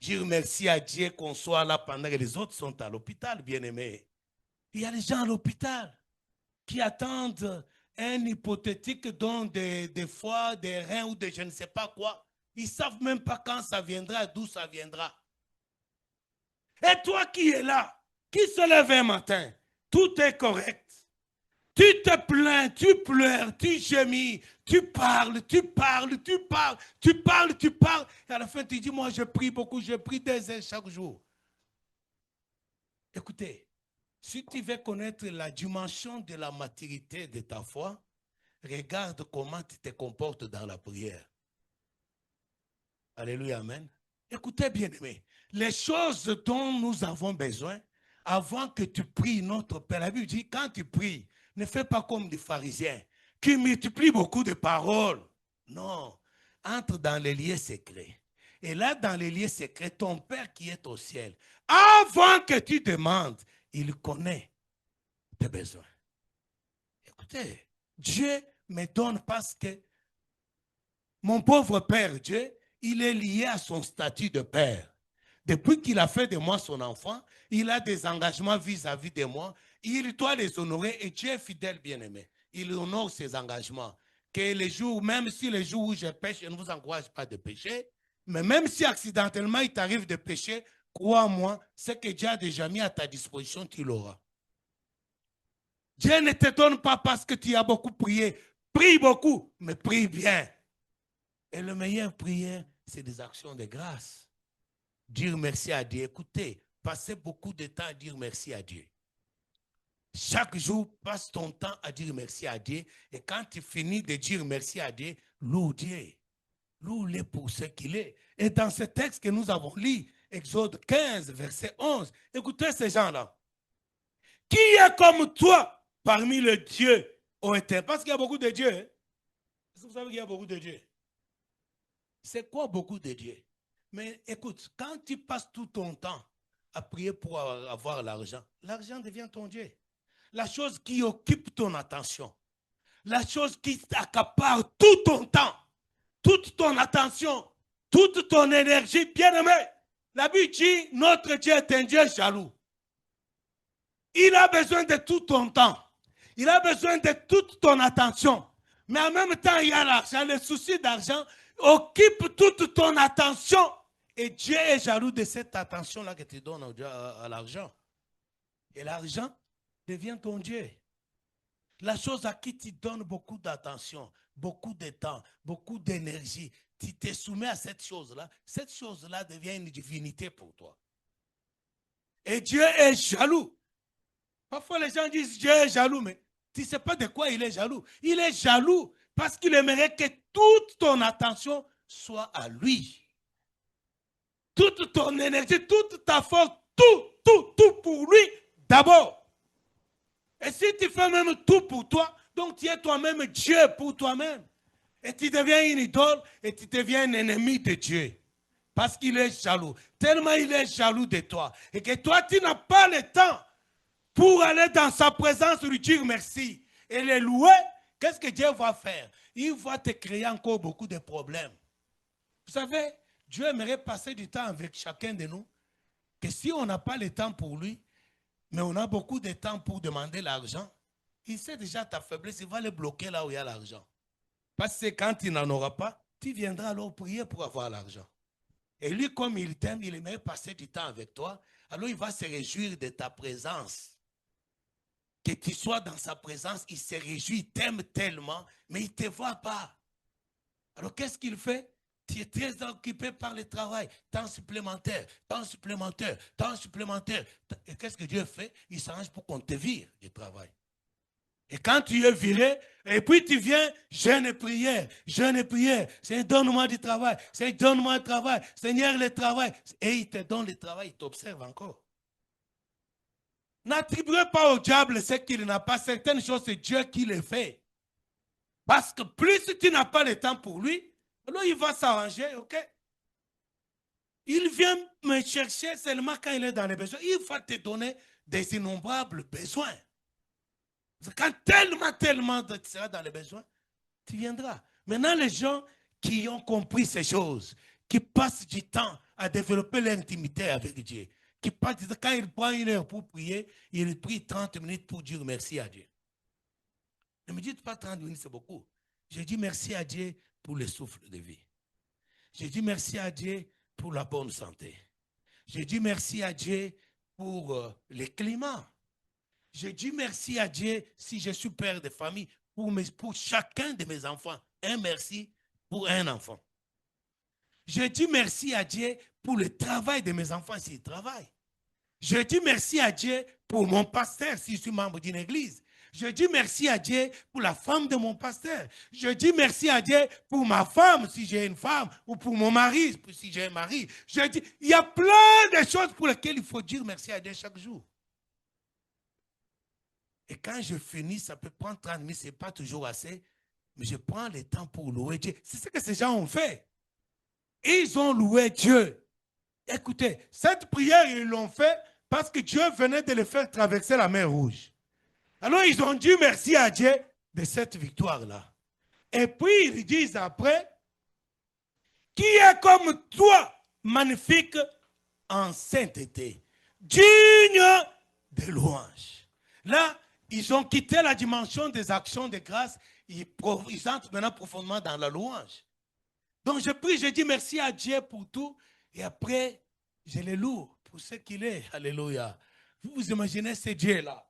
Dire merci à Dieu qu'on soit là pendant que les autres sont à l'hôpital, bien-aimés. Il y a des gens à l'hôpital qui attendent un hypothétique don des foies, des reins ou de je ne sais pas quoi. Ils ne savent même pas quand ça viendra, d'où ça viendra. Et toi qui es là, qui se lève un matin, tout est correct. Tu te plains, tu pleures, tu gémis, tu parles, tu parles, tu parles, tu parles, tu parles. Et à la fin, tu dis, moi, je prie beaucoup, je prie des heures chaque jour. Écoutez, si tu veux connaître la dimension de la maturité de ta foi, regarde comment tu te comportes dans la prière. Alléluia, amen. Écoutez, bien-aimés, les choses dont nous avons besoin, avant que tu pries notre Père, la Bible dit, quand tu pries, ne fais pas comme des pharisiens, qui multiplient beaucoup de paroles. Non, entre dans les lieux secrets. Et là, dans les lieux secrets, ton Père qui est au ciel, avant que tu demandes, il connaît tes besoins. Écoutez, Dieu me donne parce que mon pauvre Père Dieu, il est lié à son statut de Père. Depuis qu'il a fait de moi son enfant, il a des engagements vis-à-vis de moi. Il doit les honorer et Dieu est fidèle, bien-aimé. Il honore ses engagements. Que les jours, même si les jours où je pêche, je ne vous encourage pas de pécher, mais même si accidentellement il t'arrive de pécher, crois-moi, ce que Dieu a déjà mis à ta disposition, tu l'auras. Dieu ne te donne pas parce que tu as beaucoup prié. Prie beaucoup, mais prie bien. Et le meilleur prière, c'est des actions de grâce. Dire merci à Dieu. Écoutez, passez beaucoup de temps à dire merci à Dieu. Chaque jour, passe ton temps à dire merci à Dieu. Et quand tu finis de dire merci à Dieu, loue Dieu. Loue-le pour ce qu'il est. Et dans ce texte que nous avons lu, Exode 15, verset 11, écoutez ces gens-là. Qui est comme toi parmi les dieux au éternel? Parce qu'il y a beaucoup de dieux. Hein? Est-ce que vous savez qu'il y a beaucoup de dieux? C'est quoi beaucoup de dieux? Mais écoute, quand tu passes tout ton temps à prier pour avoir l'argent, l'argent devient ton Dieu. La chose qui occupe ton attention, la chose qui accapare tout ton temps, toute ton attention, toute ton énergie, bien-aimé. La Bible dit, notre Dieu est un Dieu jaloux. Il a besoin de tout ton temps. Il a besoin de toute ton attention. Mais en même temps, il y a l'argent. Le souci d'argent occupe toute ton attention. Et Dieu est jaloux de cette attention-là que tu donnes à l'argent. Et l'argent devient ton Dieu. La chose à qui tu donnes beaucoup d'attention, beaucoup de temps, beaucoup d'énergie, tu te soumets à cette chose-là devient une divinité pour toi. Et Dieu est jaloux. Parfois les gens disent Dieu est jaloux, mais tu ne sais pas de quoi il est jaloux. Il est jaloux parce qu'il aimerait que toute ton attention soit à lui. Toute ton énergie, toute ta force, tout pour lui d'abord. Et si tu fais même tout pour toi, donc tu es toi-même Dieu pour toi-même. Et tu deviens une idole et tu deviens un ennemi de Dieu. Parce qu'il est jaloux. Tellement il est jaloux de toi. Et que toi, tu n'as pas le temps pour aller dans sa présence, lui dire merci. Et le louer, qu'est-ce que Dieu va faire? Il va te créer encore beaucoup de problèmes. Vous savez, Dieu aimerait passer du temps avec chacun de nous. Que si on n'a pas le temps pour lui, mais on a beaucoup de temps pour demander l'argent, il sait déjà ta faiblesse, il va le bloquer là où il y a l'argent. Parce que quand il n'en aura pas, tu viendras alors prier pour avoir l'argent. Et lui, comme il t'aime, il aimerait passer du temps avec toi. Alors, il va se réjouir de ta présence. Que tu sois dans sa présence, il se réjouit, il t'aime tellement, mais il ne te voit pas. Alors, qu'est-ce qu'il fait? Tu es très occupé par le travail, temps supplémentaire, temps supplémentaire, temps supplémentaire. Et qu'est-ce que Dieu fait? Il s'arrange pour qu'on te vire du travail. Et quand tu es viré, et puis tu viens, jeûne et prière, Seigneur, donne-moi du travail, Seigneur, donne-moi du travail, Seigneur, le travail. Et il te donne le travail, il t'observe encore. N'attribuez pas au diable ce qu'il n'a pas. Certaines choses, c'est Dieu qui les fait. Parce que plus tu n'as pas le temps pour lui, alors il va s'arranger, ok? Il vient me chercher seulement quand il est dans les besoins. Il va te donner des innombrables besoins. Quand tellement tu seras dans les besoins, tu viendras. Maintenant, les gens qui ont compris ces choses, qui passent du temps à développer l'intimité avec Dieu, qui passent, quand il prend 1 heure pour prier, il prie 30 minutes pour dire merci à Dieu. Ne me dites pas 30 minutes, c'est beaucoup. Je dis merci à Dieu pour le souffle de vie. Je dis merci à Dieu pour la bonne santé. Je dis merci à Dieu pour le climat. Je dis merci à Dieu si je suis père de famille pour chacun de mes enfants. Un merci pour un enfant. Je dis merci à Dieu pour le travail de mes enfants s'ils travaillent. Je dis merci à Dieu pour mon pasteur si je suis membre d'une église. Je dis merci à Dieu pour la femme de mon pasteur. Je dis merci à Dieu pour ma femme si j'ai une femme ou pour mon mari si j'ai un mari. Je dis, il y a plein de choses pour lesquelles il faut dire merci à Dieu chaque jour. Et quand je finis, ça peut prendre 30 minutes, ce n'est pas toujours assez, mais je prends le temps pour louer Dieu. C'est ce que ces gens ont fait. Ils ont loué Dieu. Écoutez, cette prière, ils l'ont fait parce que Dieu venait de les faire traverser la mer Rouge. Alors, ils ont dit merci à Dieu de cette victoire-là. Et puis, ils disent après, qui est comme toi, magnifique en sainteté, digne de louange. Là, ils ont quitté la dimension des actions de grâce, ils entrent maintenant profondément dans la louange. Donc, je prie, je dis merci à Dieu pour tout, et après, je le loue pour ce qu'il est. Alléluia. Vous vous imaginez ce Dieu-là.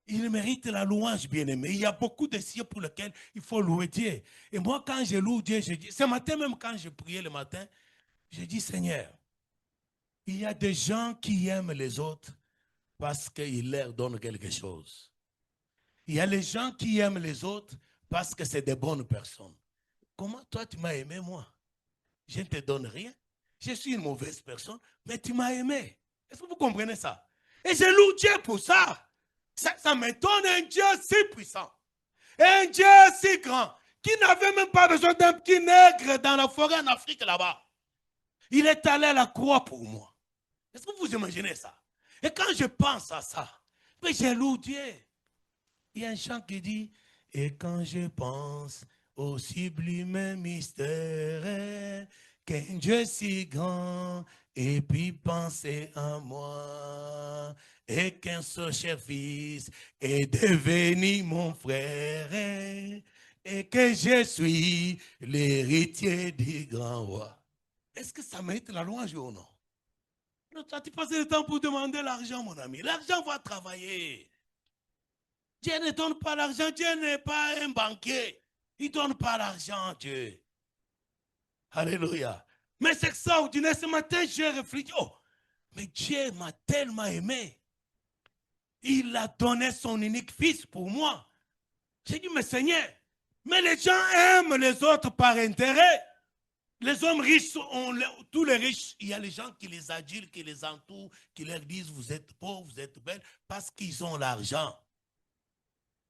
Il mérite la louange, bien-aimé. Il y a beaucoup de cieux pour lesquels il faut louer Dieu. Et moi, quand je loue Dieu, je dis, ce matin même, quand je priais le matin, je dis, Seigneur, il y a des gens qui aiment les autres parce qu'ils leur donnent quelque chose. Il y a les gens qui aiment les autres parce que c'est des bonnes personnes. Comment toi, tu m'as aimé, moi? Je ne te donne rien. Je suis une mauvaise personne, mais tu m'as aimé. Est-ce que vous comprenez ça? Et je loue Dieu pour ça. Ça m'étonne, un Dieu si puissant, un Dieu si grand, qui n'avait même pas besoin d'un petit nègre dans la forêt en Afrique là-bas. Il est allé à la croix pour moi. Est-ce que vous imaginez ça? Et quand je pense à ça, mais je loue Dieu. Il y a un chant qui dit, et quand je pense au sublime mystère, qu'un Dieu si grand, et puis penser à moi, et qu'un seul cher fils est devenu mon frère, et que je suis l'héritier du grand roi. Est-ce que ça mérite la louange ou non? Tu as passé le temps pour demander l'argent, mon ami. L'argent va travailler. Dieu ne donne pas l'argent. Dieu n'est pas un banquier. Il ne donne pas l'argent, Dieu. Alléluia. Mais c'est extraordinaire. Ce matin, j'ai réfléchi. Oh, mais Dieu m'a tellement aimé. Il a donné son unique fils pour moi. J'ai dit, mais Seigneur, mais les gens aiment les autres par intérêt. Les hommes riches, tous les riches, il y a les gens qui les adulent, qui les entourent, qui leur disent, vous êtes pauvres, vous êtes belles, parce qu'ils ont l'argent.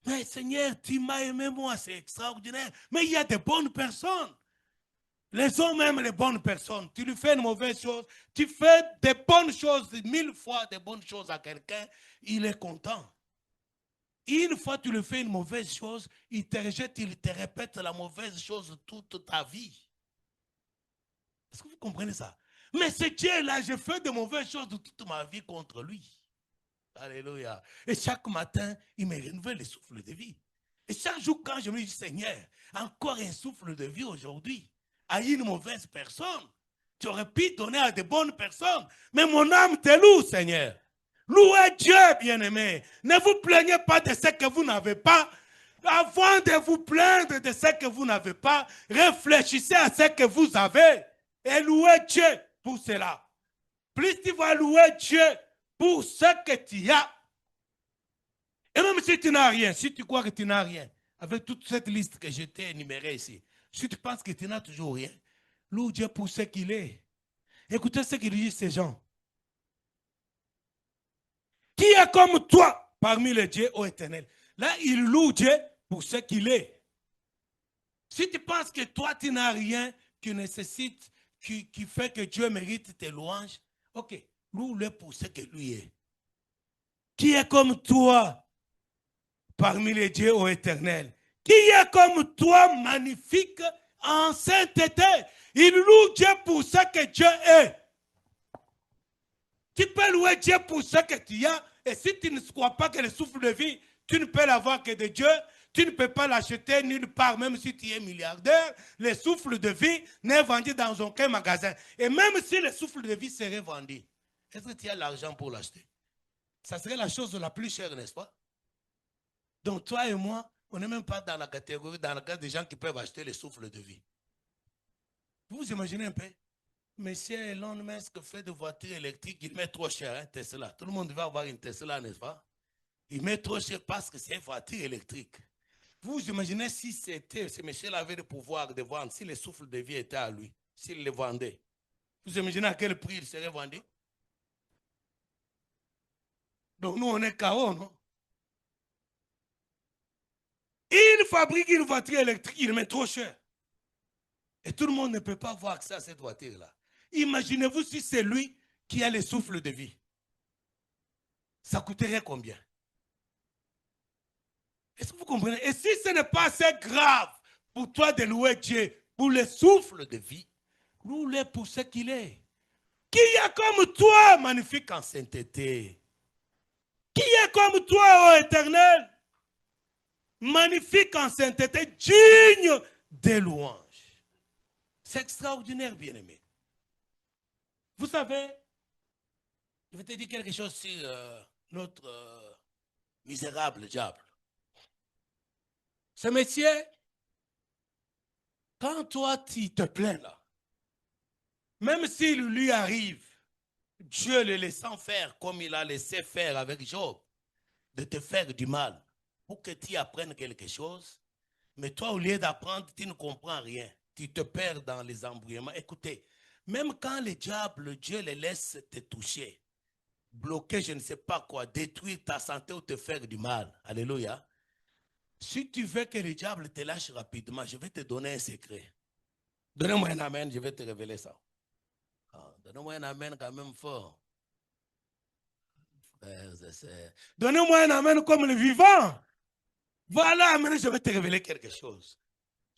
Mais Seigneur, tu m'as aimé moi, c'est extraordinaire. Mais il y a des bonnes personnes. Les hommes aiment les bonnes personnes. Tu lui fais une mauvaise chose, tu fais des bonnes choses, 1000 fois des bonnes choses à quelqu'un, il est content. Une fois tu lui fais une mauvaise chose, il te rejette, il te répète la mauvaise chose toute ta vie. Est-ce que vous comprenez ça? Mais ce Dieu-là, je fais de mauvaises choses de toute ma vie contre lui. Alléluia. Et chaque matin, il me renouvelle le souffle de vie. Et chaque jour, quand je me dis, Seigneur, encore un souffle de vie aujourd'hui, à une mauvaise personne, Tu aurais pu donner à de bonnes personnes. Mais mon âme te loue, Seigneur. Louez Dieu, bien-aimé. Ne vous plaignez pas de ce que vous n'avez pas. Avant de vous plaindre de ce que vous n'avez pas, réfléchissez à ce que vous avez et louez Dieu pour cela. Plus tu vas louer Dieu pour ce que tu as. Et même si tu n'as rien, si tu crois que tu n'as rien, avec toute cette liste que je t'ai énumérée ici, si tu penses que tu n'as toujours rien, loue Dieu pour ce qu'il est. Écoutez ce qu'ils disent ces gens. Qui est comme toi parmi les dieux, ô Éternel? Là, il loue Dieu pour ce qu'il est. Si tu penses que toi, tu n'as rien qui nécessite, qui fait que Dieu mérite tes louanges, ok, loue-le pour ce que lui est. Qui est comme toi parmi les dieux, ô Éternel? Qui est comme toi, magnifique en sainteté? Il loue Dieu pour ce que Dieu est. Tu peux louer Dieu pour ce que tu as. Et si tu ne crois pas que le souffle de vie, tu ne peux l'avoir que de Dieu. Tu ne peux pas l'acheter nulle part, même si tu es milliardaire. Le souffle de vie n'est vendu dans aucun magasin. Et même si le souffle de vie serait vendu, est-ce que tu as l'argent pour l'acheter? Ça serait la chose la plus chère, n'est-ce pas? Donc toi et moi, on n'est même pas dans la catégorie, dans le cas des gens qui peuvent acheter le souffle de vie. Vous imaginez un peu? Monsieur Elon Musk fait de voitures électriques, il met trop cher, hein, Tesla. Tout le monde va avoir une Tesla, n'est-ce pas? Il met trop cher parce que c'est une voiture électrique. Vous imaginez si c'était, ce monsieur-là avait le pouvoir de vendre, si le souffle de vie était à lui, s'il le vendait. Vous imaginez à quel prix il serait vendu? Donc nous, on est KO, non? Il fabrique une voiture électrique, il met trop cher. Et tout le monde ne peut pas avoir accès à cette voiture-là. Imaginez-vous si c'est lui qui a le souffle de vie. Ça coûterait combien? Est-ce que vous comprenez? Et si ce n'est pas assez grave pour toi de louer Dieu pour le souffle de vie, loue-le pour ce qu'il est. Qui est comme toi, magnifique en sainteté? Qui est comme toi, ô Éternel? Magnifique en sainteté, digne des louanges. C'est extraordinaire, bien-aimé. Vous savez, je vais te dire quelque chose sur notre misérable diable. Ce métier, quand toi, tu te plains là, même s'il lui arrive, Dieu le laissant faire comme il a laissé faire avec Job, de te faire du mal, pour que tu apprennes quelque chose, mais toi, au lieu d'apprendre, tu ne comprends rien. Tu te perds dans les embrouillements. Écoutez, même quand le diable, Dieu le laisse te toucher, bloquer, je ne sais pas quoi, détruire ta santé ou te faire du mal. Alléluia. Si tu veux que le diable te lâche rapidement, je vais te donner un secret. Donnez-moi un amen, je vais te révéler ça. Ah, donnez-moi un amen quand même fort. Donnez-moi un amen comme le vivant. Voilà, amen, je vais te révéler quelque chose.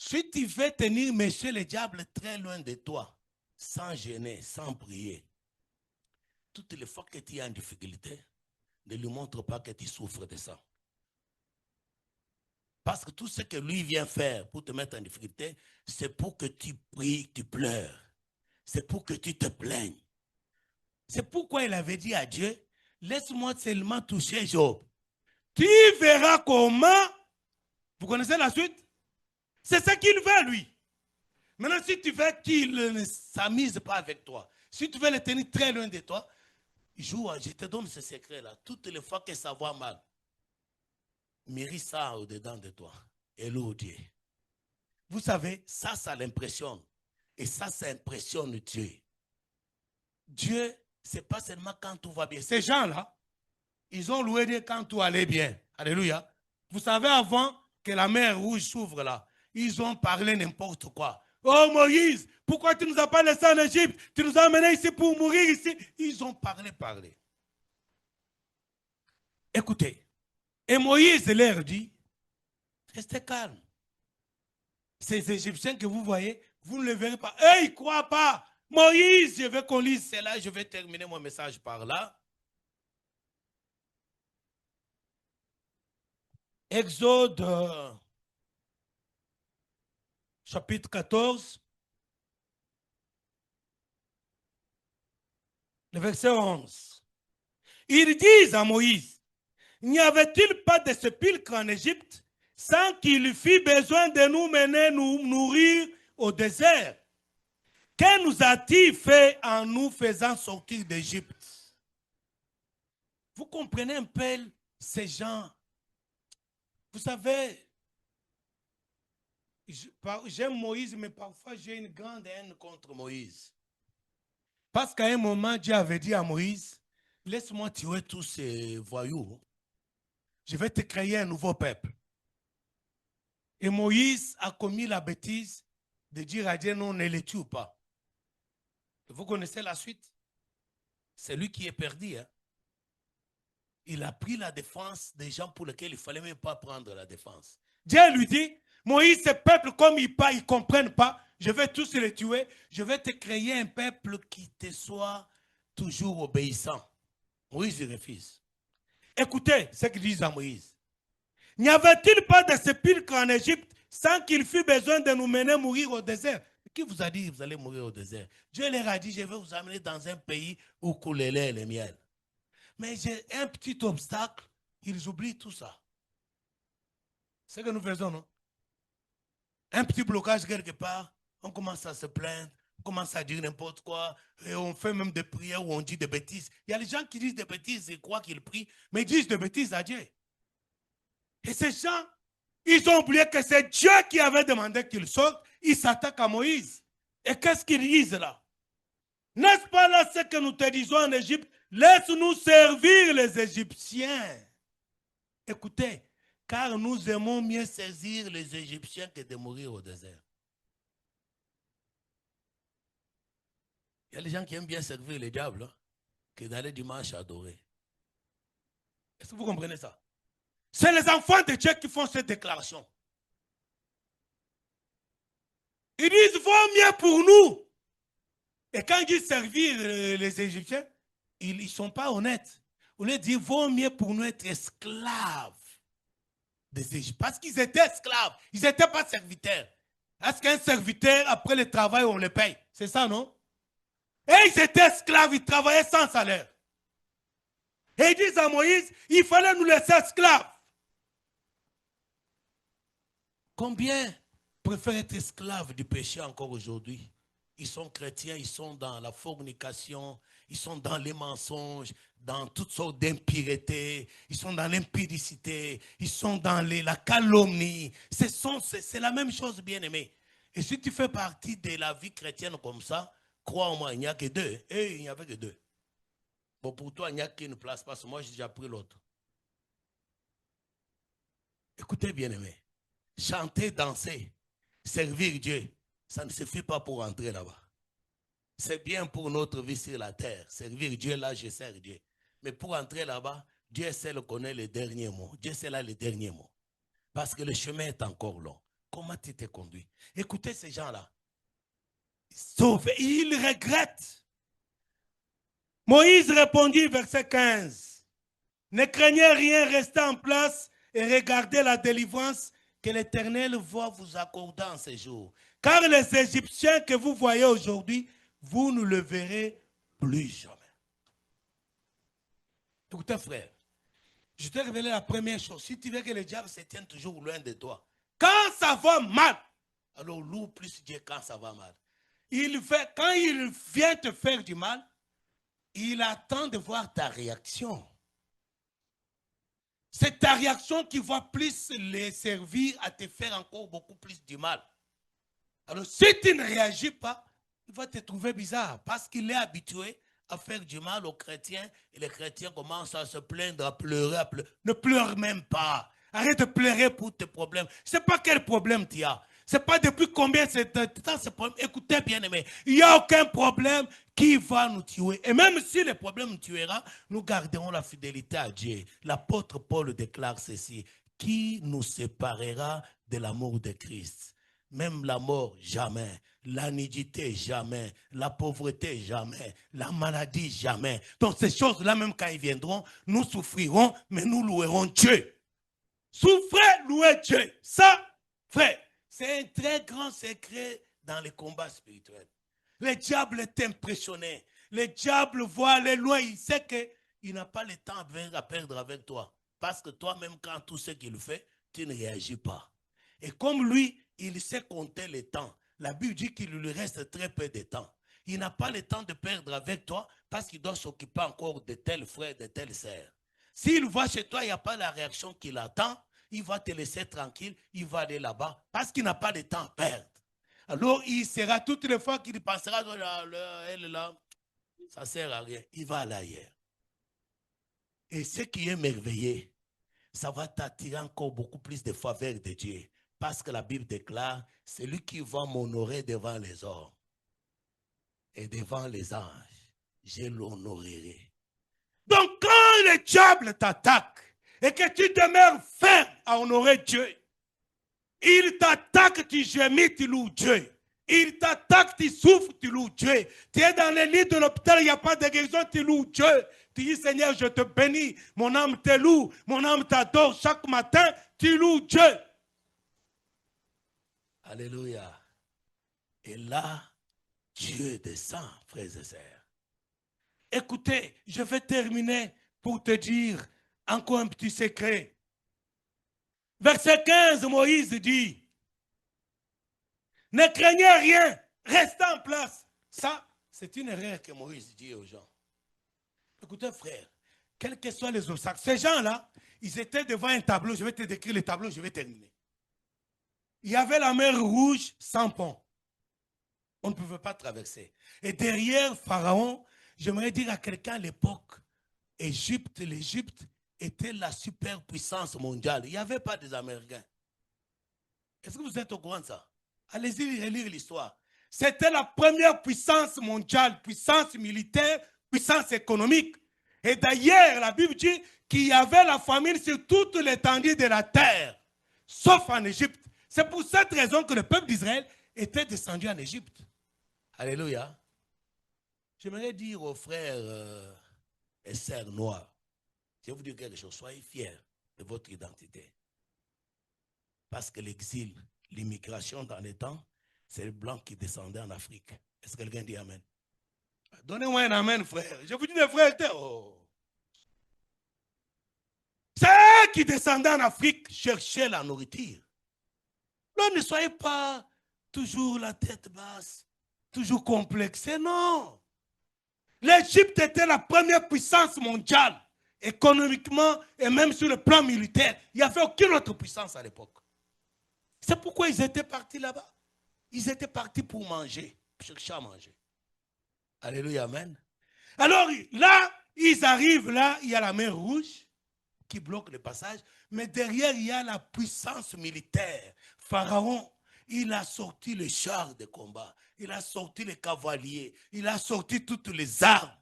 Si tu veux tenir monsieur le diable très loin de toi, sans gêner, sans prier, toutes les fois que tu es en difficulté, ne lui montre pas que tu souffres de ça. Parce que tout ce que lui vient faire pour te mettre en difficulté, c'est pour que tu pries, tu pleures. C'est pour que tu te plaignes. C'est pourquoi il avait dit à Dieu, laisse-moi seulement toucher Job. Tu verras comment. Vous connaissez la suite? C'est ce qu'il veut, lui. Maintenant, si tu veux qu'il ne s'amuse pas avec toi, si tu veux le tenir très loin de toi, joue, je te donne ce secret-là. Toutes les fois que ça va mal, mérite ça au-dedans de toi. Et loue Dieu. Vous savez, ça l'impressionne. Et ça impressionne Dieu. Dieu, ce n'est pas seulement quand tout va bien. Ces gens-là, ils ont loué Dieu quand tout allait bien. Alléluia. Vous savez, avant que la mer rouge s'ouvre là, ils ont parlé n'importe quoi. Oh Moïse, pourquoi tu ne nous as pas laissés en Égypte? Tu nous as amenés ici pour mourir ici. Ils ont parlé. Écoutez, et Moïse leur dit, restez calme. Ces Égyptiens que vous voyez, vous ne les verrez pas. Eux, ils ne croient pas. Moïse, je veux qu'on lise cela. Je vais terminer mon message par là. Exode chapitre 14. le verset 11. Ils disent à Moïse, n'y avait-il pas de sépulcre en Égypte sans qu'il fît besoin de nous mener nous nourrir au désert? Que nous a-t-il fait en nous faisant sortir d'Égypte? Vous comprenez un peu ces gens? Vous savez, j'aime Moïse, mais parfois j'ai une grande haine contre Moïse. Parce qu'à un moment, Dieu avait dit à Moïse, laisse-moi tuer tous ces voyous. Je vais te créer un nouveau peuple. Et Moïse a commis la bêtise de dire à Dieu, non, ne les tue pas. Vous connaissez la suite? C'est lui qui est perdu. Hein? Il a pris la défense des gens pour lesquels il ne fallait même pas prendre la défense. Dieu lui dit, Moïse, ce peuple, comme ils ne comprennent pas, je vais tous les tuer, je vais te créer un peuple qui te soit toujours obéissant. Moïse refuse. Écoutez ce qu'ils disent à Moïse. N'y avait-il pas de sépulcre en Égypte sans qu'il fût besoin de nous mener mourir au désert? Qui vous a dit que vous allez mourir au désert? Dieu leur a dit, je vais vous amener dans un pays où coule le lait et le miel. Mais j'ai un petit obstacle, ils oublient tout ça. C'est ce que nous faisons, non? Un petit blocage quelque part, on commence à se plaindre, on commence à dire n'importe quoi, et on fait même des prières où on dit des bêtises. Il y a des gens qui disent des bêtises et croient qu'ils prient, mais ils disent des bêtises à Dieu. Et ces gens, ils ont oublié que c'est Dieu qui avait demandé qu'ils sortent, ils s'attaquent à Moïse. Et qu'est-ce qu'ils disent là? N'est-ce pas là ce que nous te disons en Égypte? Laisse-nous servir les Égyptiens. Écoutez, car nous aimons mieux saisir les Égyptiens que de mourir au désert. Il y a des gens qui aiment bien servir les diables hein, que d'aller dimanche adorer. Est-ce que vous comprenez ça? C'est les enfants de Dieu qui font cette déclaration. Ils disent, vaut mieux pour nous. Et quand ils disent servir les Égyptiens, ils ne sont pas honnêtes. On leur dit, vaut mieux pour nous être esclaves des Égyptiens. Parce qu'ils étaient esclaves. Ils n'étaient pas serviteurs. Est-ce qu'un serviteur, après le travail, on le paye? C'est ça, non? Et ils étaient esclaves, ils travaillaient sans salaire. Et ils disent à Moïse, il fallait nous laisser esclaves. Combien préfèrent être esclaves du péché encore aujourd'hui? Ils sont chrétiens, ils sont dans la fornication, ils sont dans les mensonges, dans toutes sortes d'impuretés, ils sont dans l'impudicité, ils sont dans la calomnie. C'est la même chose, bien-aimé. Et si tu fais partie de la vie chrétienne comme ça, crois-moi, il n'y a que deux. Et il n'y avait que deux. Bon, pour toi, il n'y a qu'une place, parce que moi, j'ai déjà pris l'autre. Écoutez, bien-aimé. Chanter, danser, servir Dieu, ça ne suffit pas pour entrer là-bas. C'est bien pour notre vie sur la terre. Servir Dieu, là, je sers Dieu. Mais pour entrer là-bas, Dieu seul connaît les derniers mots. Dieu seul a les derniers mots. Parce que le chemin est encore long. Comment tu t'es conduit? Écoutez ces gens-là. Ils regrettent. Moïse répondit, verset 15. Ne craignez rien, restez en place et regardez la délivrance que l'Éternel va vous accorder en ces jours. Car les Égyptiens que vous voyez aujourd'hui, vous ne le verrez plus jamais. Écoutez, frère, je t'ai révélé la première chose. Si tu veux que le diable se tienne toujours loin de toi, quand ça va mal, alors loue plus Dieu quand ça va mal. Quand il vient te faire du mal, il attend de voir ta réaction. C'est ta réaction qui va plus les servir à te faire encore beaucoup plus du mal. Alors, si tu ne réagis pas, il va te trouver bizarre parce qu'il est habitué à faire du mal aux chrétiens et les chrétiens commencent à se plaindre, à pleurer, à pleurer. Ne pleure même pas. Arrête de pleurer pour tes problèmes. Je ne sais pas quel problème tu as. Ce n'est pas depuis combien c'est ce problème. Écoutez bien aimé, il n'y a aucun problème qui va nous tuer. Et même si le problème nous tuera, nous garderons la fidélité à Dieu. L'apôtre Paul déclare ceci. Qui nous séparera de l'amour de Christ? Même la mort, jamais. La nudité, jamais. La pauvreté, jamais. La maladie, jamais. Donc ces choses-là, même quand ils viendront, nous souffrirons, mais nous louerons Dieu. Souffrez, louez Dieu. Ça, frère, c'est un très grand secret dans les combats spirituels. Le diable est impressionné. Le diable voit aller loin. Il sait qu'il n'a pas le temps à perdre avec toi. Parce que toi-même, quand tout ce qu'il fait, tu ne réagis pas. Et comme lui, il sait compter le temps. La Bible dit qu'il lui reste très peu de temps. Il n'a pas le temps de perdre avec toi parce qu'il doit s'occuper encore de tel frère, de telle sœur. S'il voit chez toi, il n'y a pas la réaction qu'il attend, il va te laisser tranquille, il va aller là-bas parce qu'il n'a pas de temps à perdre. Alors, il sera toutes les fois qu'il pensera, elle là, ça ne sert à rien, il va aller ailleurs. Et ce qui est merveilleux, ça va t'attirer encore beaucoup plus de faveur de Dieu. Parce que la Bible déclare, celui qui va m'honorer devant les hommes et devant les anges, je l'honorerai. Donc quand le diable t'attaque et que tu demeures ferme à honorer Dieu, il t'attaque, tu gémis, tu loues Dieu. Il t'attaque, tu souffres, tu loues Dieu. Tu es dans le lit de l'hôpital, il n'y a pas de guérison, tu loues Dieu. Tu dis, Seigneur, je te bénis. Mon âme te loue, mon âme t'adore. Chaque matin, tu loues Dieu. Alléluia. Et là, Dieu descend, frères et sœurs. Écoutez, je vais terminer pour te dire encore un petit secret. Verset 15, Moïse dit, ne craignez rien, restez en place. Ça, c'est une erreur que Moïse dit aux gens. Écoutez, frère, quels que soient les obstacles, ces gens-là, ils étaient devant un tableau. Je vais te décrire le tableau, je vais terminer. Il y avait la mer Rouge sans pont. On ne pouvait pas traverser. Et derrière Pharaon, j'aimerais dire à quelqu'un à l'époque, l'Égypte était la superpuissance mondiale. Il n'y avait pas des Américains. Est-ce que vous êtes au courant de ça? Allez-y relire l'histoire. C'était la première puissance mondiale, puissance militaire, puissance économique. Et d'ailleurs, la Bible dit qu'il y avait la famine sur toute l'étendue de la terre, sauf en Égypte. C'est pour cette raison que le peuple d'Israël était descendu en Égypte. Alléluia. J'aimerais dire aux frères et sœurs noirs, je vais vous dire quelque chose, soyez fiers de votre identité. Parce que l'exil, l'immigration dans les temps, c'est les blancs qui descendaient en Afrique. Est-ce que quelqu'un dit amen? Donnez-moi un amen, frère. Je vous dis des frères. Oh. C'est eux qui descendaient en Afrique chercher la nourriture. Donc ne soyez pas toujours la tête basse, toujours complexé, non. L'Égypte était la première puissance mondiale, économiquement et même sur le plan militaire. Il n'y avait aucune autre puissance à l'époque. C'est pourquoi ils étaient partis là-bas. Ils étaient partis pour manger, chercher à manger. Alléluia, amen. Alors là, ils arrivent là, il y a la mer Rouge qui bloque le passage, mais derrière, il y a la puissance militaire. Pharaon, il a sorti les chars de combat, il a sorti les cavaliers, il a sorti toutes les armes.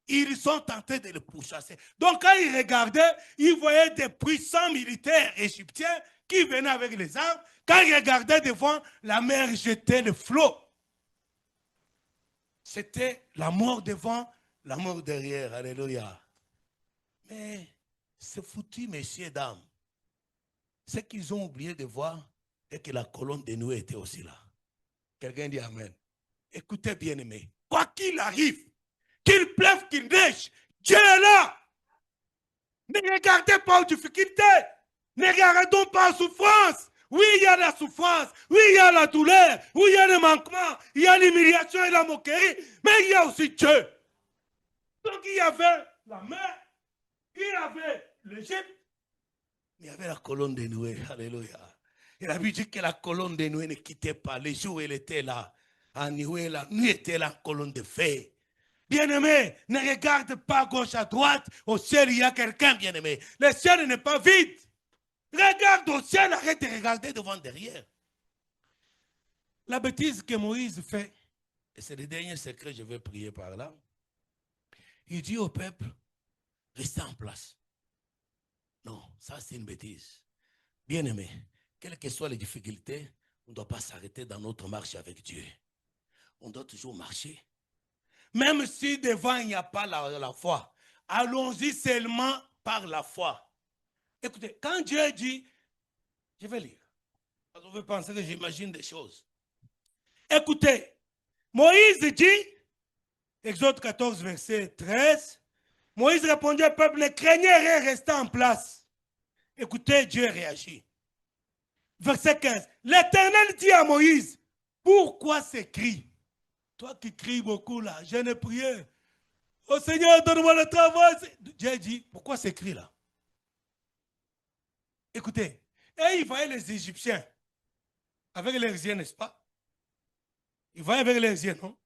Ils sont tentés de le pourchasser. Donc quand ils regardaient, ils voyaient des puissants militaires égyptiens qui venaient avec les armes. Quand ils regardaient devant, la mer jetait le flot. C'était la mort devant, la mort derrière. Alléluia. Mais c'est foutu, messieurs, dames. Ce qu'ils ont oublié de voir est que la colonne de Noé était aussi là. Quelqu'un dit amen. Écoutez, bien-aimés, quoi qu'il arrive, qu'il pleuve, qu'il neige, Dieu est là. Ne regardez pas aux difficultés. Ne regardons pas aux souffrances. Oui, il y a la souffrance. Oui, il y a la douleur. Oui, il y a le manquement. Il y a l'humiliation et la moquerie. Mais il y a aussi Dieu. Donc il y avait la mer. Il y avait l'Égypte. Il y avait la colonne de Noé. Alléluia. Et la Bible dit que la colonne de Noé ne quittait pas. Les jours, elle était là. En Noé, la nuit était la colonne de feu. Bien-aimé, ne regarde pas à gauche, à droite. Au ciel, il y a quelqu'un, bien-aimé. Le ciel n'est pas vide. Regarde au ciel, arrête de regarder devant, derrière. La bêtise que Moïse fait, et c'est le dernier secret, je vais prier par là. Il dit au peuple, restez en place. Non, ça c'est une bêtise. Bien-aimé, quelles que soient les difficultés, on ne doit pas s'arrêter dans notre marche avec Dieu. On doit toujours marcher. Même si devant il n'y a pas la foi, allons-y seulement par la foi. Écoutez, quand Dieu dit, je vais lire, parce qu'on veut penser que j'imagine des choses. Écoutez, Moïse dit, Exode 14, verset 13. Moïse répondit au peuple, ne craignez rien, restez en place. Écoutez, Dieu réagit. Verset 15. L'Éternel dit à Moïse, pourquoi ces cris? Toi qui cries beaucoup là, je ne prié. Oh Seigneur, donne-moi le travail. Dieu dit, pourquoi ces cris là? Écoutez, et il voyait les Égyptiens avec leurs yeux, n'est-ce pas? Ils voyaient avec leurs yeux, non?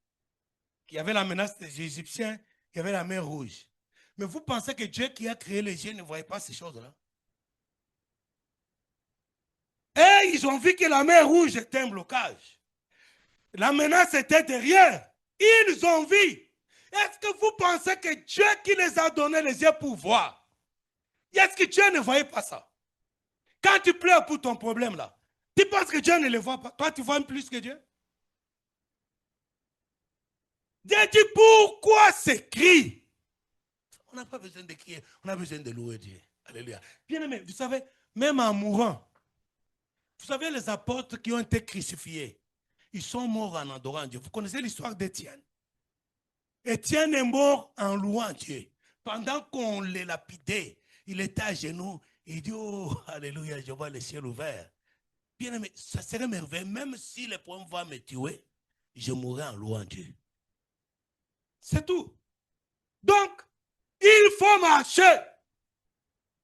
Il y avait la menace des Égyptiens, il y avait la mer Rouge. Mais vous pensez que Dieu qui a créé les yeux ne voyait pas ces choses-là? Et ils ont vu que la mer Rouge était un blocage. La menace était derrière. Ils ont vu. Est-ce que vous pensez que Dieu qui les a donné les yeux pour voir, est-ce que Dieu ne voyait pas ça? Quand tu pleures pour ton problème là, tu penses que Dieu ne le voit pas? Toi, tu vois plus que Dieu? Dieu dit, pourquoi ces cris? On n'a pas besoin de crier, on a besoin de louer Dieu. Alléluia. Bien aimé, vous savez, même en mourant, vous savez les apôtres qui ont été crucifiés, ils sont morts en adorant Dieu. Vous connaissez l'histoire d'Étienne? Étienne est mort en louant Dieu. Pendant qu'on les lapidait, il était à genoux. Il dit, oh, alléluia, je vois le ciel ouvert. Bien aimé, ça serait merveilleux. Même si le poing va me tuer, je mourrai en louant Dieu. C'est tout. Donc, il faut marcher.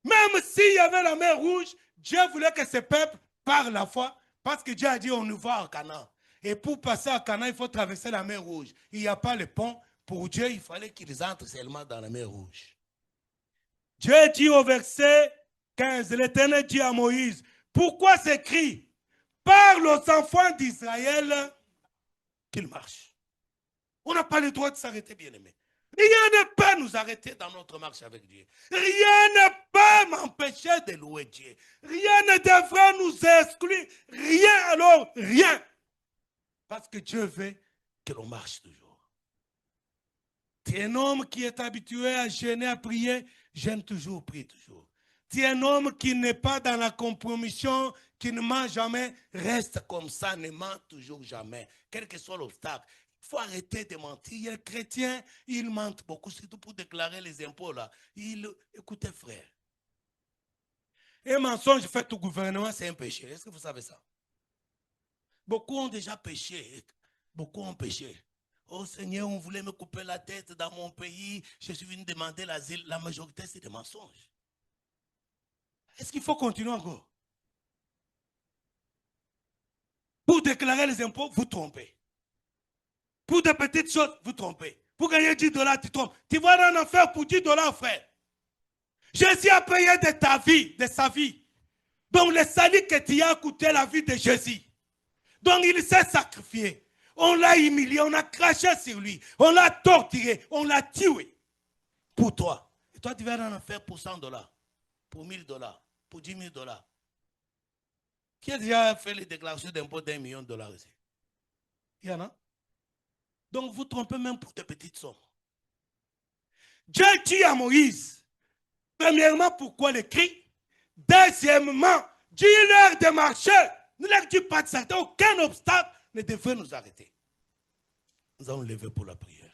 Même s'il y avait la mer Rouge, Dieu voulait que ce peuple parle la foi, parce que Dieu a dit, on nous voit en Canaan. Et pour passer à Canaan, il faut traverser la mer Rouge. Il n'y a pas le pont. Pour Dieu, il fallait qu'ils entrent seulement dans la mer Rouge. Dieu dit au verset 15, l'Éternel dit à Moïse, pourquoi ces cris? Parle aux enfants d'Israël qu'ils marchent. On n'a pas le droit de s'arrêter, bien-aimé. Rien ne peut nous arrêter dans notre marche avec Dieu. Rien ne peut m'empêcher de louer Dieu. Rien ne devrait nous exclure. Rien, alors rien. Parce que Dieu veut que l'on marche toujours. Tu es un homme qui est habitué à jeûner, à prier, jeûne toujours, prie toujours. Tu es un homme qui n'est pas dans la compromission, qui ne ment jamais, reste comme ça, ne ment toujours jamais, quel que soit l'obstacle. Il faut arrêter de mentir. Les chrétiens, ils mentent beaucoup, surtout pour déclarer les impôts là. Écoutez, frère, un mensonge fait au gouvernement, c'est un péché. Est-ce que vous savez ça? Beaucoup ont déjà péché. Beaucoup ont péché. Oh Seigneur, on voulait me couper la tête dans mon pays. Je suis venu demander l'asile. La majorité, c'est des mensonges. Est-ce qu'il faut continuer encore? Pour déclarer les impôts, vous trompez. Pour des petites choses, vous trompez. Pour gagner 10 $, tu trompes. Tu vas en enfer pour 10 $, frère. Jésus a payé de ta vie, de sa vie. Donc le salut que tu as coûté la vie de Jésus. Donc il s'est sacrifié. On l'a humilié, on a craché sur lui. On l'a torturé, on l'a tué. Pour toi. Et toi, tu vas en enfer pour 100 $, pour 1000 $, pour 10 000 $. Qui a déjà fait les déclarations d'impôt d'1 million de $ ici? Il y en a. Donc vous trompez même pour des petites sommes. Dieu dit à Moïse, premièrement, pourquoi les cris? Deuxièmement, dis-leur de marcher. Ne leur dis pas de s'arrêter. Aucun obstacle ne devrait nous arrêter. Nous allons lever pour la prière.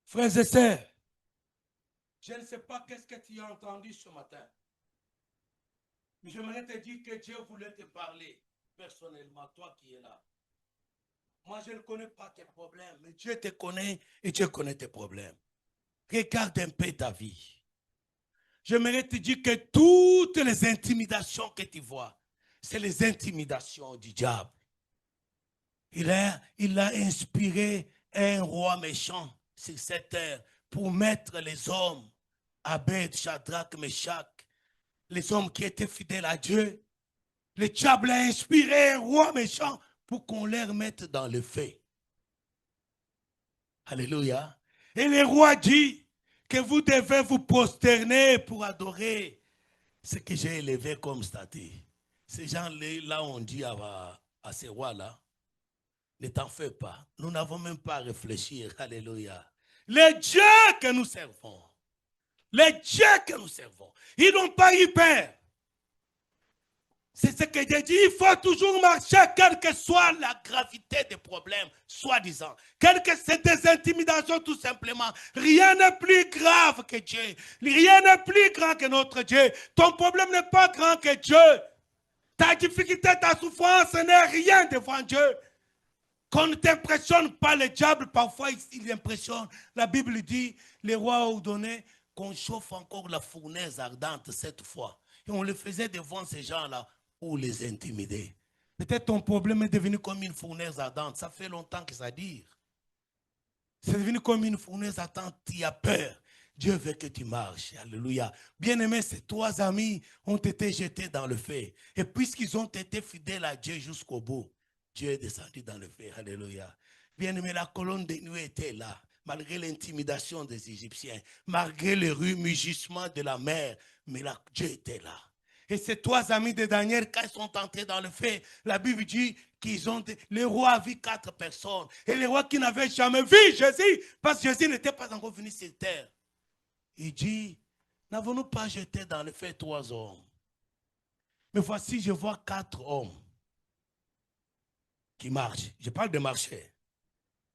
Frères et sœurs, je ne sais pas qu'est-ce que tu as entendu ce matin. Mais j'aimerais te dire que Dieu voulait te parler personnellement, toi qui es là. Moi, je ne connais pas tes problèmes, mais Dieu te connaît et Dieu connaît tes problèmes. Regarde un peu ta vie. J'aimerais te dire que toutes les intimidations que tu vois, c'est les intimidations du diable. Il a inspiré un roi méchant sur cette terre pour mettre les hommes, Abed, Shadrach, Meshach, les hommes qui étaient fidèles à Dieu. Le diable a inspiré un roi méchant pour qu'on les mette dans le feu. Alléluia. Et le roi dit que vous devez vous prosterner pour adorer ce que j'ai élevé comme statut. Ces gens-là ont dit à ces rois-là, ne t'en fais pas. Nous n'avons même pas à réfléchir. Alléluia. Les dieux que nous servons, les dieux que nous servons, ils n'ont pas eu peur. C'est ce que j'ai dit, il faut toujours marcher, quelle que soit la gravité des problèmes, soi-disant. Quelles que soient des intimidations, tout simplement. Rien n'est plus grave que Dieu. Rien n'est plus grand que notre Dieu. Ton problème n'est pas grand que Dieu. Ta difficulté, ta souffrance n'est rien devant Dieu. Qu'on ne t'impressionne pas, le diable, parfois, il impressionne. La Bible dit, les rois ont donné qu'on chauffe encore la fournaise ardente cette fois. Et on le faisait devant ces gens-là pour les intimider. Peut-être ton problème est devenu comme une fournaise ardente. Ça fait longtemps que ça dure. C'est devenu comme une fournaise ardente. Tu as peur. Dieu veut que tu marches. Alléluia. Bien-aimés, ces trois amis ont été jetés dans le feu. Et puisqu'ils ont été fidèles à Dieu jusqu'au bout, Dieu est descendu dans le feu. Alléluia. Bien-aimés, la colonne de nuit était là. Malgré l'intimidation des Égyptiens, malgré le rumugissement de la mer, mais là, Dieu était là. Et ces trois amis de Daniel, quand ils sont entrés dans le feu, la Bible dit qu'ils ont... Le roi a vu 4 personnes. Et le roi qui n'avait jamais vu Jésus, parce que Jésus n'était pas encore venu sur terre. Il dit, n'avons-nous pas jeté dans le feu 3 hommes? Mais voici, je vois 4 hommes qui marchent. Je parle de marcher.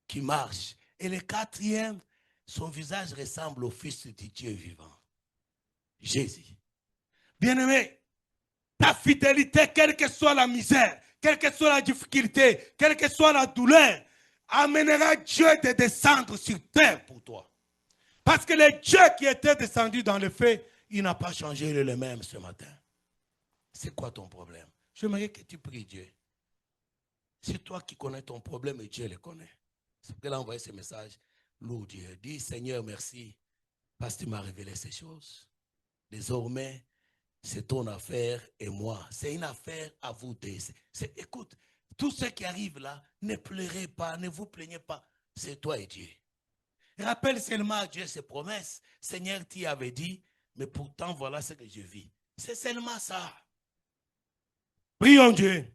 Qui marchent. Et le 4e, son visage ressemble au Fils du Dieu vivant. Jésus. Bien-aimé, ta fidélité, quelle que soit la misère, quelle que soit la difficulté, quelle que soit la douleur, amènera Dieu de descendre sur terre pour toi. Parce que le Dieu qui était descendu dans le feu, il n'a pas changé le même ce matin. C'est quoi ton problème? J'aimerais que tu pries Dieu. C'est toi qui connais ton problème et Dieu le connaît. C'est pour qu'il a envoyé ce message. Loue Dieu. Dis Seigneur, merci parce que tu m'as révélé ces choses. Désormais, c'est ton affaire et moi. C'est une affaire à vous deux. Écoute, tout ce qui arrive là, ne pleurez pas, ne vous plaignez pas. C'est toi et Dieu. Rappelle seulement à Dieu ses promesses. Seigneur, tu avais dit, mais pourtant voilà ce que je vis. C'est seulement ça. Prions Dieu.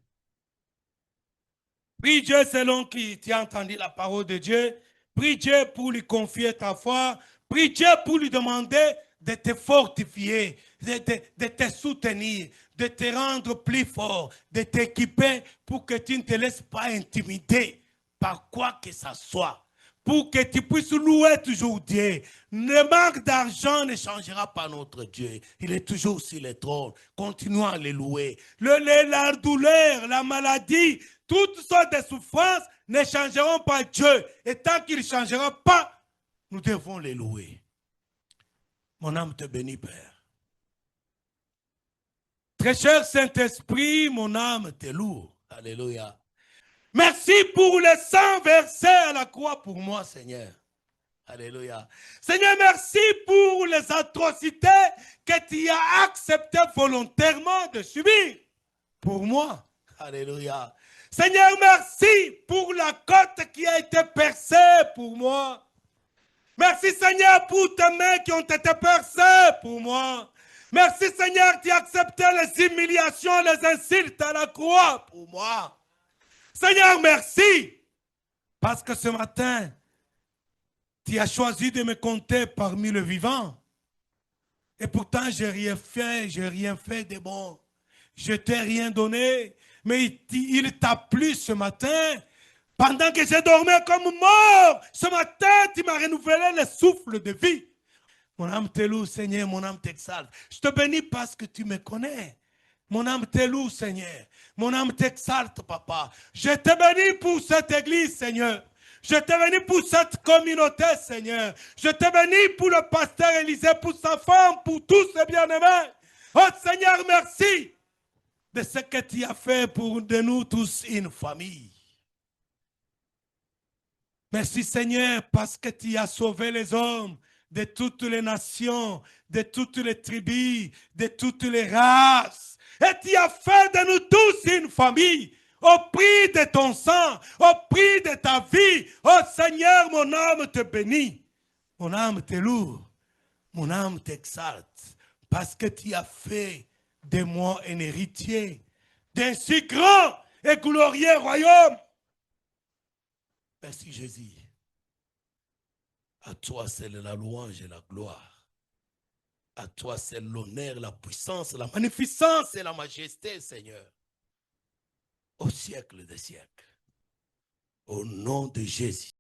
Prie Dieu selon qui tu as entendu la parole de Dieu. Prie Dieu pour lui confier ta foi. Prie Dieu pour lui demander de te fortifier, de te soutenir, de te rendre plus fort, de t'équiper pour que tu ne te laisses pas intimider par quoi que ce soit. Pour que tu puisses louer toujours Dieu. Le manque d'argent ne changera pas notre Dieu. Il est toujours sur le trône. Continuons à le louer. La douleur, la maladie, toutes sortes de souffrances ne changeront pas Dieu. Et tant qu'il ne changera pas, nous devons les louer. Mon âme te bénit, Père. Très cher Saint-Esprit, mon âme te loue. Alléluia. Merci pour les 100 versets à la croix pour moi, Seigneur. Alléluia. Seigneur, merci pour les atrocités que tu as acceptées volontairement de subir pour moi. Alléluia. Seigneur, merci pour la côte qui a été percée pour moi. Merci, Seigneur, pour tes mains qui ont été percées pour moi. Merci, Seigneur, tu as accepté les humiliations, les insultes à la croix pour moi. Seigneur, merci, parce que ce matin, tu as choisi de me compter parmi les vivants. Et pourtant, je n'ai rien fait de bon. Je ne t'ai rien donné, mais il t'a plu ce matin. Pendant que je dormais comme mort, ce matin, tu m'as renouvelé le souffle de vie. Mon âme te loue, Seigneur, mon âme t'exalte. Je te bénis parce que tu me connais. Mon âme te loue, Seigneur. Mon âme t'exalte, Papa. Je te bénis pour cette église, Seigneur. Je te bénis pour cette communauté, Seigneur. Je te bénis pour le pasteur Élisée, pour sa femme, pour tous ses bien-aimés. Oh Seigneur, merci de ce que tu as fait pour de nous tous une famille. Merci, Seigneur, parce que tu as sauvé les hommes de toutes les nations, de toutes les tribus, de toutes les races. Et tu as fait de nous tous une famille au prix de ton sang, au prix de ta vie. Oh Seigneur, mon âme te bénit. Mon âme te loue. Mon âme t'exalte. Parce que tu as fait de moi un héritier d'un si grand et glorieux royaume. Merci Jésus. À toi, c'est la louange et la gloire. À toi, c'est l'honneur, la puissance, la magnificence et la majesté, Seigneur. Au siècle des siècles. Au nom de Jésus.